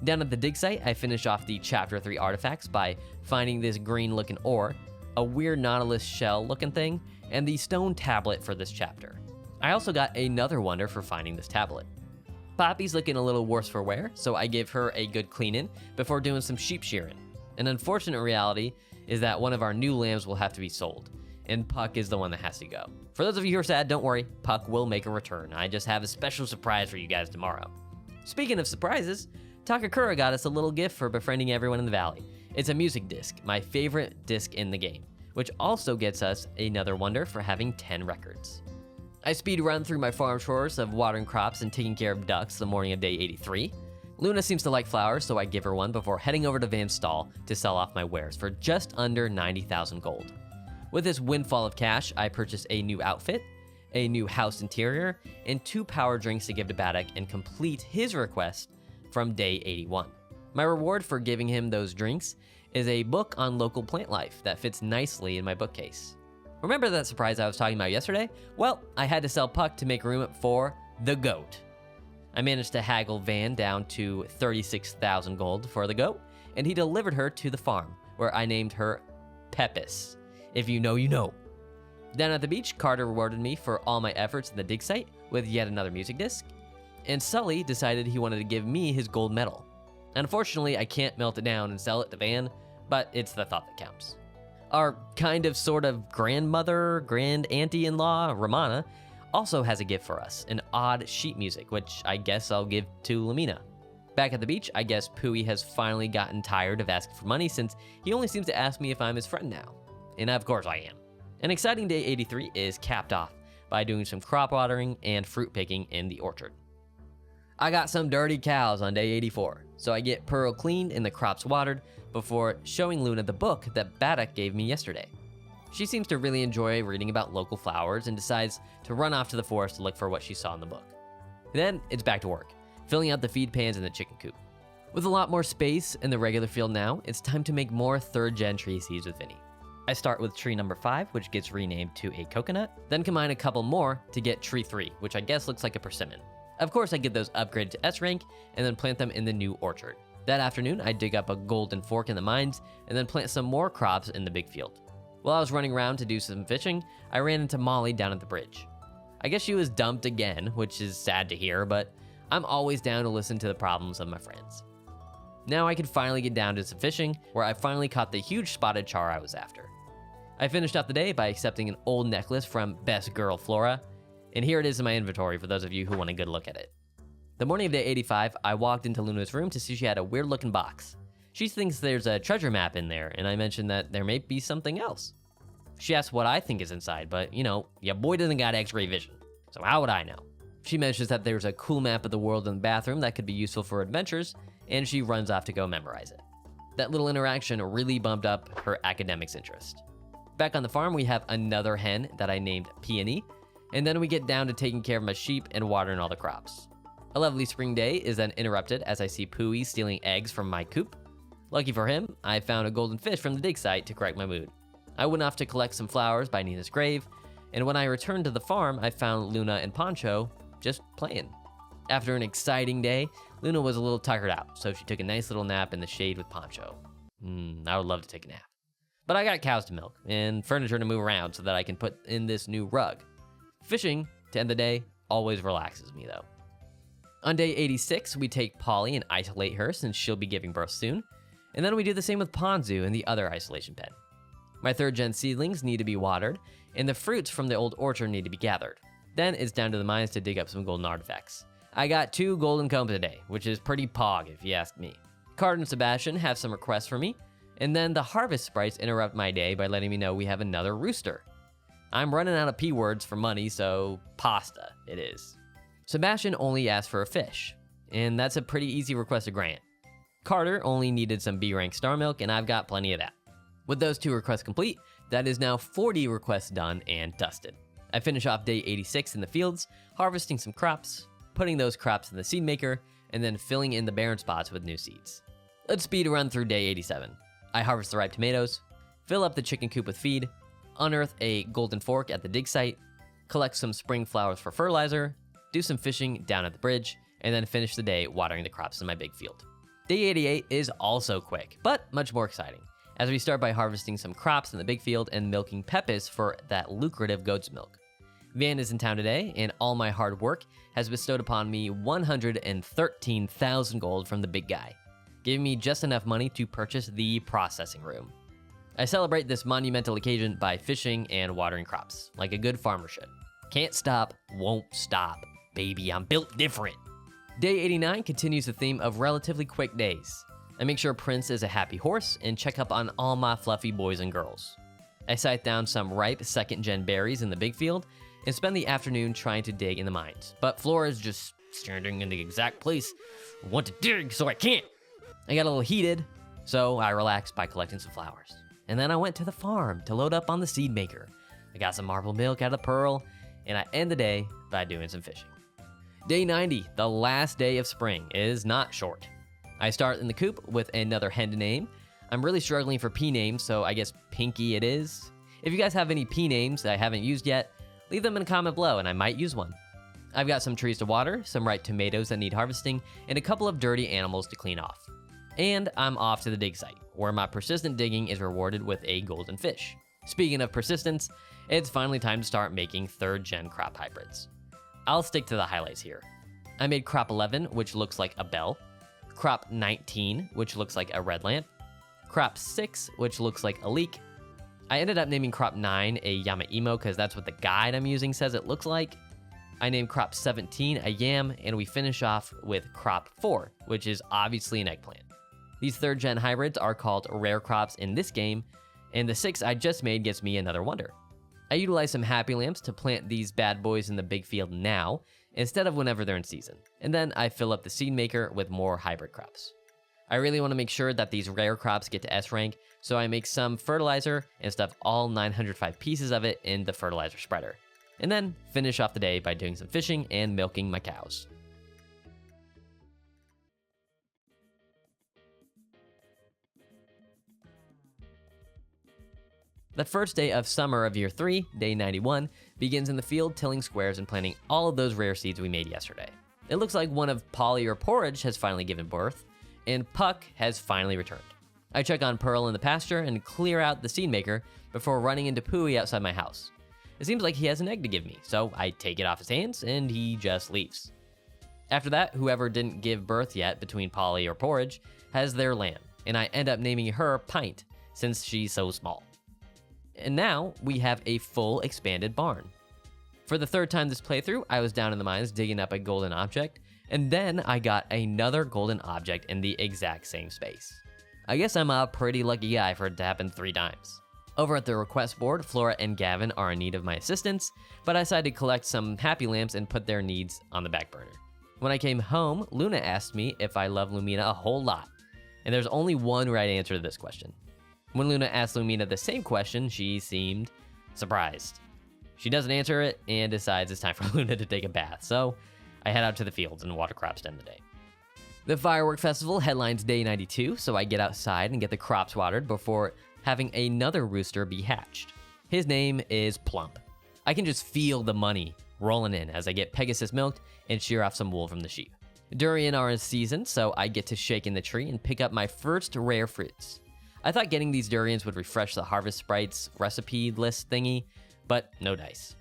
Down at the dig site, I finish off the chapter 3 artifacts by finding this green looking ore, a weird nautilus shell looking thing, and the stone tablet for this chapter. I also got another wonder for finding this tablet. Poppy's looking a little worse for wear, so I give her a good cleaning before doing some sheep shearing. An unfortunate reality is that one of our new lambs will have to be sold, and Puck is the one that has to go. For those of you who are sad, don't worry, Puck will make a return. I just have a special surprise for you guys tomorrow. Speaking of surprises, Takakura got us a little gift for befriending everyone in the valley. It's a music disc, my favorite disc in the game, which also gets us another wonder for having 10 records. I speed run through my farm chores of watering crops and taking care of ducks the morning of day 83. Luna seems to like flowers, so I give her one before heading over to Van's stall to sell off my wares for just under 90,000 gold. With this windfall of cash, I purchased a new outfit, a new house interior, and 2 power drinks to give to Baddock and complete his request from day 81. My reward for giving him those drinks is a book on local plant life that fits nicely in my bookcase. Remember that surprise I was talking about yesterday? Well, I had to sell Puck to make room for the goat. I managed to haggle Van down to 36,000 gold for the goat, and he delivered her to the farm, where I named her 𝗵𝗵𝗲. If you know, you know. Down at the beach, Carter rewarded me for all my efforts in the dig site with yet another music disc, and Sully decided he wanted to give me his gold medal. Unfortunately, I can't melt it down and sell it to Van, but it's the thought that counts. Our kind of sort of grandmother, grand auntie-in-law, Romana, also has a gift for us, an odd sheet music, which I guess I'll give to Lamina. Back at the beach, I guess Pui has finally gotten tired of asking for money since he only seems to ask me if I'm his friend now. And of course I am. An exciting day 83 is capped off by doing some crop watering and fruit picking in the orchard. I got some dirty cows on day 84, so I get Pearl cleaned and the crops watered before showing Luna the book that 𝗵𝗲𝗏 gave me yesterday. She seems to really enjoy reading about local flowers and decides to run off to the forest to look for what she saw in the book. Then it's back to work, filling out the feed pans in the chicken coop. With a lot more space in the regular field now, it's time to make more 3rd gen tree seeds with Vinny. I start with tree number 5, which gets renamed to a coconut, then combine a couple more to get tree 3, which I guess looks like a persimmon. Of course, I get those upgraded to S rank and then plant them in the new orchard. That afternoon, I dig up a golden fork in the mines and then plant some more crops in the big field. While I was running around to do some fishing, I ran into Molly down at the bridge. I guess she was dumped again, which is sad to hear, but I'm always down to listen to the problems of my friends. Now I could finally get down to some fishing, where I finally caught the huge spotted char I was after. I finished off the day by accepting an old necklace from Best Girl Flora, and here it is in my inventory for those of you who want a good look at it. The morning of day 85, I walked into Luna's room to see she had a weird looking box. She thinks there's a treasure map in there, and I mentioned that there may be something else. She asked what I think is inside, but you know, your boy doesn't got x-ray vision, so how would I know? She mentions that there's a cool map of the world in the bathroom that could be useful for adventures, and she runs off to go memorize it. That little interaction really bumped up her academics interest. Back on the farm, we have another hen that I named Peony, and then we get down to taking care of my sheep and watering all the crops. A lovely spring day is then interrupted as I see Pui stealing eggs from my coop. Lucky for him, I found a golden fish from the dig site to correct my mood. I went off to collect some flowers by Nina's grave, and when I returned to the farm, I found Luna and Poncho just playing. After an exciting day, Luna was a little tuckered out, so she took a nice little nap in the shade with Poncho. I would love to take a nap. But I got cows to milk and furniture to move around so that I can put in this new rug. Fishing, to end the day, always relaxes me though. On day 86, we take Polly and isolate her since she'll be giving birth soon, and then we do the same with Ponzu in the other isolation pen. My 3rd gen seedlings need to be watered, and the fruits from the old orchard need to be gathered. Then it's down to the mines to dig up some golden artifacts. I got 2 golden combs today, which is pretty pog if you ask me. Carter and Sebastian have some requests for me, and then the harvest sprites interrupt my day by letting me know we have another rooster. I'm running out of P words for money, so pasta it is. Sebastian only asked for a fish, and that's a pretty easy request to grant. Carter only needed some B rank star milk, and I've got plenty of that. With those 2 requests complete, that is now 40 requests done and dusted. I finish off day 86 in the fields, harvesting some crops, putting those crops in the seed maker, and then filling in the barren spots with new seeds. Let's speed run through day 87. I harvest the ripe tomatoes, fill up the chicken coop with feed, unearth a golden fork at the dig site, collect some spring flowers for fertilizer, do some fishing down at the bridge, and then finish the day watering the crops in my big field. Day 88 is also quick, but much more exciting, as we start by harvesting some crops in the big field and milking 𝗵𝗵𝗲𝗏 for that lucrative goat's milk. Van is in town today, and all my hard work has bestowed upon me 113,000 gold from the big guy, giving me just enough money to purchase the processing room. I celebrate this monumental occasion by fishing and watering crops, like a good farmer should. Can't stop, won't stop. Baby, I'm built different. Day 89 continues the theme of relatively quick days. I make sure Prince is a happy horse and check up on all my fluffy boys and girls. I sight down some ripe 2nd gen berries in the big field and spend the afternoon trying to dig in the mines, but Flora is just standing in the exact place I want to dig, so I can't. I got a little heated, so I relaxed by collecting some flowers. And then I went to the farm to load up on the seed maker. I got some marble milk out of Pearl, and I end the day by doing some fishing. Day 90, the last day of spring, is not short. I start in the coop with another hen to name. I'm really struggling for P names, so I guess Pinky it is. If you guys have any P names that I haven't used yet, leave them in a comment below and I might use one. I've got some trees to water, some ripe tomatoes that need harvesting, and a couple of dirty animals to clean off. And I'm off to the dig site, where my persistent digging is rewarded with a golden fish. Speaking of persistence, it's finally time to start making 3rd gen crop hybrids. I'll stick to the highlights here. I made crop 11, which looks like a bell, crop 19, which looks like a red lamp, crop 6, which looks like a leek. I ended up naming crop 9 a 𝐼𝗵𝗲𝗰 because that's what the guide I'm using says it looks like. I named crop 17 a yam, and we finish off with crop 4, which is obviously an eggplant. These 3rd gen hybrids are called rare crops in this game, and the 6 I just made gets me another wonder. I utilize some happy lamps to plant these bad boys in the big field now, instead of whenever they're in season, and then I fill up the seed maker with more hybrid crops. I really want to make sure that these rare crops get to S rank, so I make some fertilizer and stuff all 905 pieces of it in the fertilizer spreader, and then finish off the day by doing some fishing and milking my cows. The first day of summer of year 3, day 91, begins in the field tilling squares and planting all of those rare seeds we made yesterday. It looks like one of Polly or Porridge has finally given birth, and Puck has finally returned. I check on Pearl in the pasture and clear out the seed maker before running into Pooey outside my house. It seems like he has an egg to give me, so I take it off his hands and he just leaves. After that, whoever didn't give birth yet between Polly or Porridge has their lamb, and I end up naming her Pint since she's so small. And now we have a full expanded barn. For the 3rd time this playthrough, I was down in the mines digging up a golden object, and then I got another golden object in the exact same space. I guess I'm a pretty lucky guy for it to happen 3 times. Over at the request board, Flora and Gavin are in need of my assistance, but I decided to collect some happy lamps and put their needs on the back burner. When I came home, Luna asked me if I love Lumina a whole lot, and there's only one right answer to this question. When Luna asked Lumina the same question, she seemed surprised. She doesn't answer it and decides it's time for Luna to take a bath, so I head out to the fields and water crops to end the day. The firework festival headlines day 92, so I get outside and get the crops watered before having another rooster be hatched. His name is Plump. I can just feel the money rolling in as I get Pegasus milked and shear off some wool from the sheep. Durian are in season, so I get to shake in the tree and pick up my first rare fruits. I thought getting these durians would refresh the Harvest Sprites recipe list thingy, but no dice.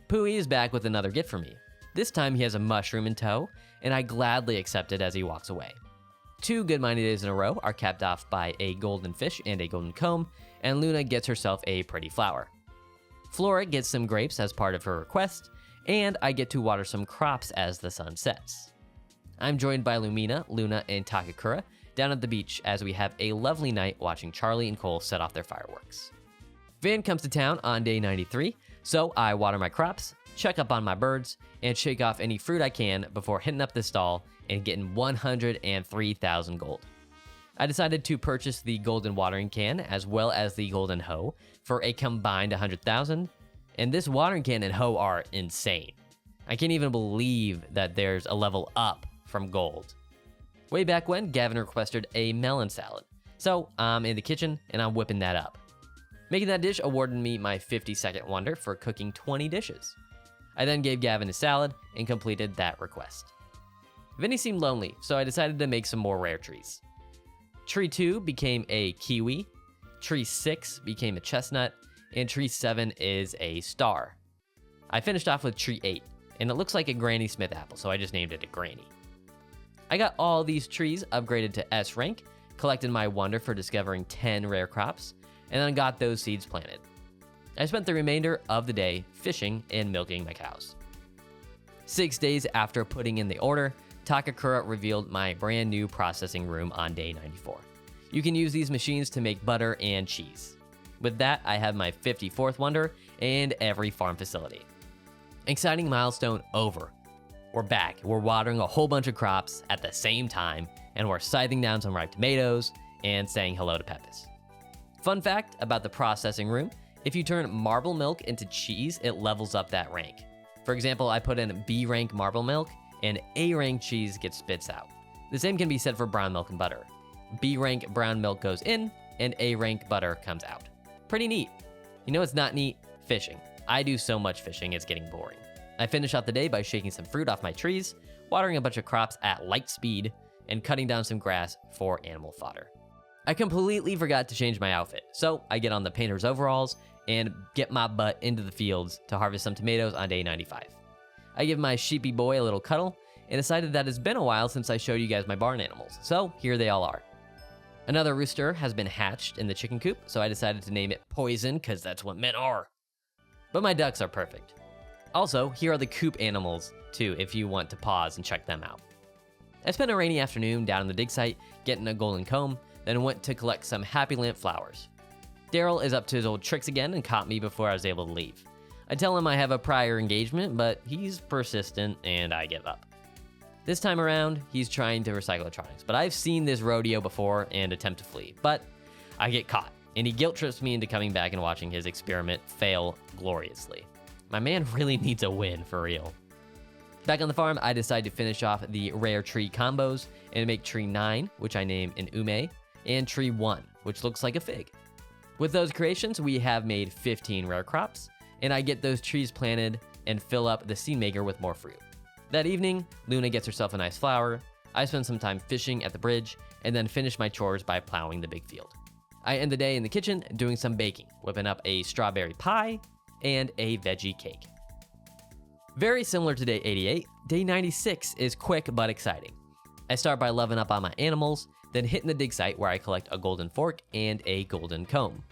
Pooey is back with another gift for me. This time he has a mushroom in tow, and I gladly accept it as he walks away. 2 good mining days in a row are capped off by a golden fish and a golden comb, and Luna gets herself a pretty flower. Flora gets some grapes as part of her request, and I get to water some crops as the sun sets. I'm joined by Lumina, Luna, and Takakura down at the beach as we have a lovely night watching Charlie and Cole set off their fireworks. Van comes to town on day 93, so I water my crops, check up on my birds, and shake off any fruit I can before hitting up the stall and getting 103,000 gold. I decided to purchase the golden watering can as well as the golden hoe for a combined 100,000, and this watering can and hoe are insane. I can't even believe that there's a level up from gold. Way back when, Gavin requested a melon salad, so I'm in the kitchen and I'm whipping that up. Making that dish awarded me my 50-second wonder for cooking 20 dishes. I then gave Gavin his salad and completed that request. Vinny seemed lonely, so I decided to make some more rare trees. Tree 2 became a kiwi, Tree 6 became a chestnut, and Tree 7 is a star. I finished off with Tree 8, and it looks like a Granny Smith apple, so I just named it a Granny. I got all these trees upgraded to S rank, collected my wonder for discovering 10 rare crops, and then got those seeds planted. I spent the remainder of the day fishing and milking my cows. 6 days after putting in the order, Takakura revealed my brand new processing room on day 94. You can use these machines to make butter and cheese. With that, I have my 54th wonder and every farm facility. Exciting milestone over. We're back. We're watering a whole bunch of crops at the same time, and we're scything down some ripe tomatoes and saying hello to Peppers. Fun fact about the processing room, if you turn marble milk into cheese, it levels up that rank. For example, I put in B rank marble milk, and A rank cheese gets spits out. The same can be said for brown milk and butter. B rank brown milk goes in, and A rank butter comes out. Pretty neat. You know what's not neat? Fishing. I do so much fishing, it's getting boring. I finish out the day by shaking some fruit off my trees, watering a bunch of crops at light speed, and cutting down some grass for animal fodder. I completely forgot to change my outfit, so I get on the painter's overalls and get my butt into the fields to harvest some tomatoes on day 95. I give my sheepy boy a little cuddle and decided that it's been a while since I showed you guys my barn animals, so here they all are. Another rooster has been hatched in the chicken coop, so I decided to name it Poison because that's what men are. But my ducks are perfect. Also, here are the coop animals too if you want to pause and check them out. I spent a rainy afternoon down in the dig site getting a golden comb, then went to collect some happy lamp flowers. Daryl is up to his old tricks again and caught me before I was able to leave. I tell him I have a prior engagement, but he's persistent and I give up. This time around, he's trying to recycle electronics, but I've seen this rodeo before and attempt to flee, but I get caught, and he guilt trips me into coming back and watching his experiment fail gloriously. My man really needs a win, for real. Back on the farm, I decide to finish off the rare tree combos and make tree 9, which I name an 𝗵𝐵𝐴, and tree 1, which looks like a fig. With those creations, we have made 15 rare crops, and I get those trees planted and fill up the seed maker with more fruit. That evening, Luna gets herself a nice flower, I spend some time fishing at the bridge, and then finish my chores by plowing the big field. I end the day in the kitchen doing some baking, whipping up a strawberry pie and a veggie cake. Very similar to day 88, day 96 is quick but exciting. I start by leveling up on my animals, then hitting the dig site where I collect a golden fork and a golden comb.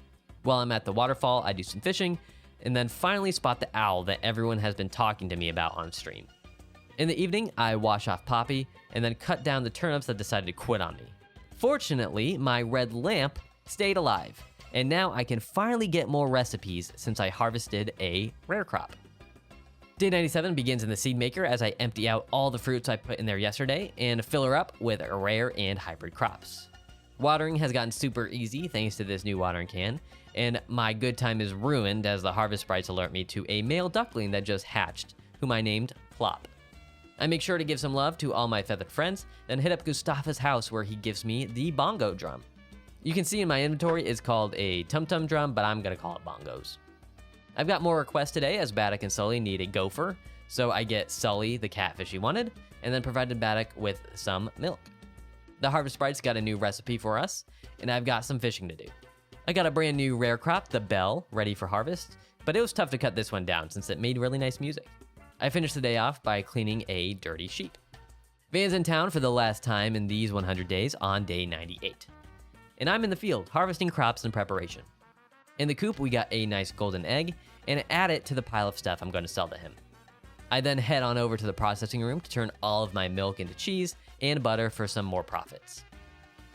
While I'm at the waterfall, I do some fishing, and then finally spot the owl that everyone has been talking to me about on stream. In the evening, I wash off Poppy, and then cut down the turnips that decided to quit on me. Fortunately, my red lamp stayed alive, and now I can finally get more recipes since I harvested a rare crop. Day 97 begins in the seed maker as I empty out all the fruits I put in there yesterday and fill her up with rare and hybrid crops. Watering has gotten super easy thanks to this new watering can, and my good time is ruined as the harvest sprites alert me to a male duckling that just hatched, whom I named Plop. I make sure to give some love to all my feathered friends, then hit up Gustafa's house where he gives me the bongo drum. You can see in my inventory it's called a tum-tum drum, but I'm gonna call it bongos. I've got more requests today as Baddock and Sully need a gopher, so I get Sully the catfish he wanted, and then provided Baddock with some milk. The harvest sprites got a new recipe for us, and I've got some fishing to do. I got a brand new rare crop, the bell, ready for harvest, but it was tough to cut this one down since it made really nice music. I finished the day off by cleaning a dirty sheep. Van's in town for the last time in these 100 days on day 98. And I'm in the field, harvesting crops in preparation. In the coop, we got a nice golden egg, and add it to the pile of stuff I'm going to sell to him. I then head on over to the processing room to turn all of my milk into cheese and butter for some more profits.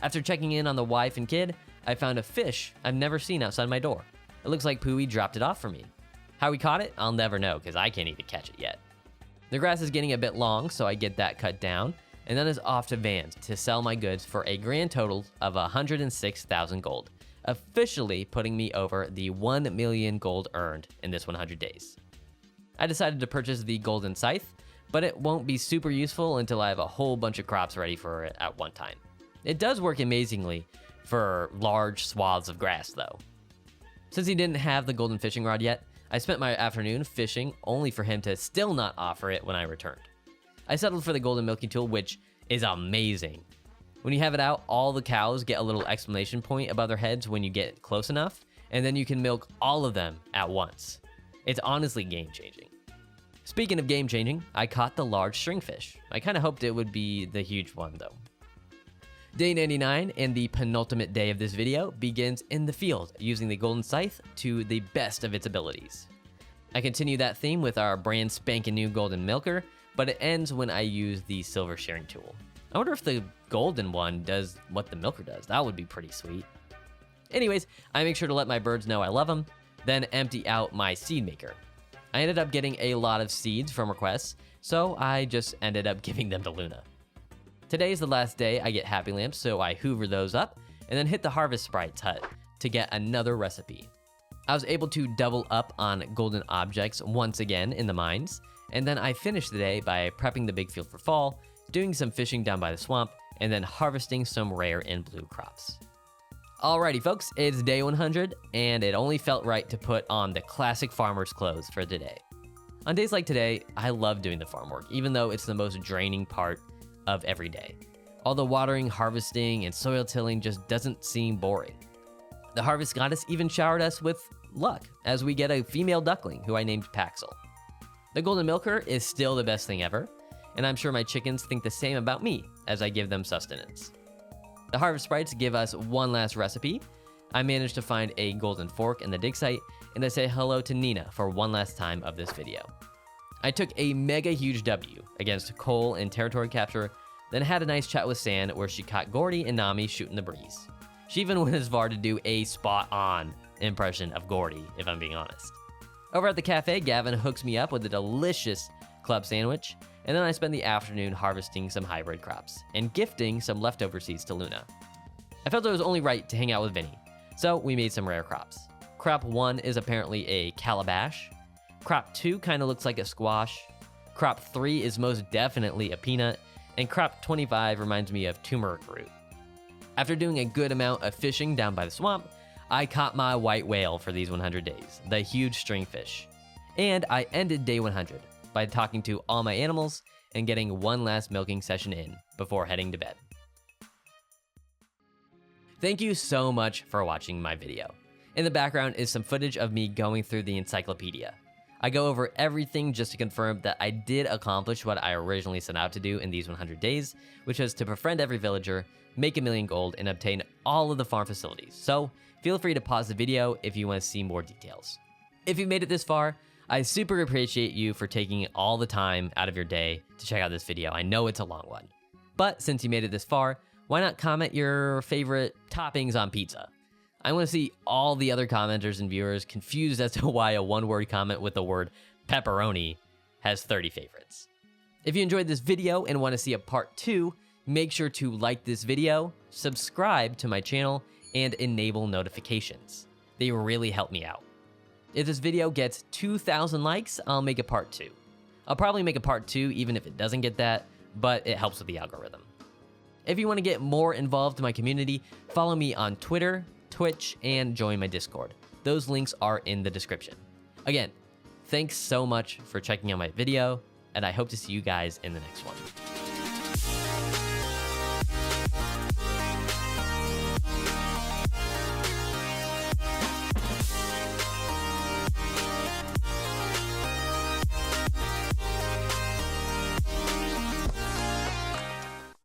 After checking in on the wife and kid, I found a fish I've never seen outside my door. It looks like Pooey dropped it off for me. How we caught it, I'll never know because I can't even catch it yet. The grass is getting a bit long, so I get that cut down, and then it's off to Van's to sell my goods for a grand total of 106,000 gold, officially putting me over the 1 million gold earned in this 100 days. I decided to purchase the golden scythe, but it won't be super useful until I have a whole bunch of crops ready for it at one time. It does work amazingly for large swaths of grass though. Since he didn't have the golden fishing rod yet, I spent my afternoon fishing only for him to still not offer it when I returned. I settled for the golden milking tool, which is amazing. When you have it out, all the cows get a little exclamation point above their heads when you get close enough, and then you can milk all of them at once. It's honestly game-changing. Speaking of game-changing, I caught the large stringfish. I kind of hoped it would be the huge one though. Day 99 and the penultimate day of this video begins in the field using the golden scythe to the best of its abilities. I continue that theme with our brand spanking new golden milker, but it ends when I use the silver shearing tool. I wonder if the golden one does what the milker does. That would be pretty sweet. Anyways, I make sure to let my birds know I love them, then empty out my seed maker. I ended up getting a lot of seeds from requests, so I just ended up giving them to Luna. Today is the last day I get happy lamps, so I hoover those up and then hit the harvest sprites hut to get another recipe. I was able to double up on golden objects once again in the mines, and then I finished the day by prepping the big field for fall, doing some fishing down by the swamp, and then harvesting some rare and blue crops. Alrighty folks, it's day 100, and it only felt right to put on the classic farmer's clothes for today. On days like today, I love doing the farm work, even though it's the most draining part of every day. All the watering, harvesting, and soil tilling just doesn't seem boring. The harvest goddess even showered us with luck, as we get a female duckling who I named Paxel. The golden milker is still the best thing ever, and I'm sure my chickens think the same about me as I give them sustenance. The harvest sprites give us one last recipe. I managed to find a golden fork in the dig site, and I say hello to Nina for one last time of this video. I took a mega huge W against Cole in territory capture, then had a nice chat with San where she caught Gordy and Nami shooting the breeze. She even went as far to do a spot-on impression of Gordy, if I'm being honest. Over at the cafe, Gavin hooks me up with a delicious club sandwich, and then I spend the afternoon harvesting some hybrid crops and gifting some leftover seeds to Luna. I felt it was only right to hang out with Vinny, so we made some rare crops. Crop 1 is apparently a calabash. Crop 2 kind of looks like a squash. Crop 3 is most definitely a peanut, and crop 25 reminds me of turmeric root. After doing a good amount of fishing down by the swamp, I caught my white whale for these 100 days, the huge stringfish. And I ended day 100 by talking to all my animals and getting one last milking session in before heading to bed. Thank you so much for watching my video. In the background is some footage of me going through the encyclopedia. I go over everything just to confirm that I did accomplish what I originally set out to do in these 100 days, which was to befriend every villager, make 1,000,000 gold, and obtain all of the farm facilities. So feel free to pause the video if you want to see more details. If you made it this far, I super appreciate you for taking all the time out of your day to check out this video. I know it's a long one. But since you made it this far, why not comment your favorite toppings on pizza? I want to see all the other commenters and viewers confused as to why a one-word comment with the word pepperoni has 30 favorites. If you enjoyed this video and want to see a part 2, make sure to like this video, subscribe to my channel, and enable notifications. They really help me out. If this video gets 2,000 likes, I'll make a part 2. I'll probably make a part 2 even if it doesn't get that, but it helps with the algorithm. If you want to get more involved in my community, follow me on Twitter, Twitch, and join my Discord. Those links are in the description. Again, thanks so much for checking out my video, and I hope to see you guys in the next one.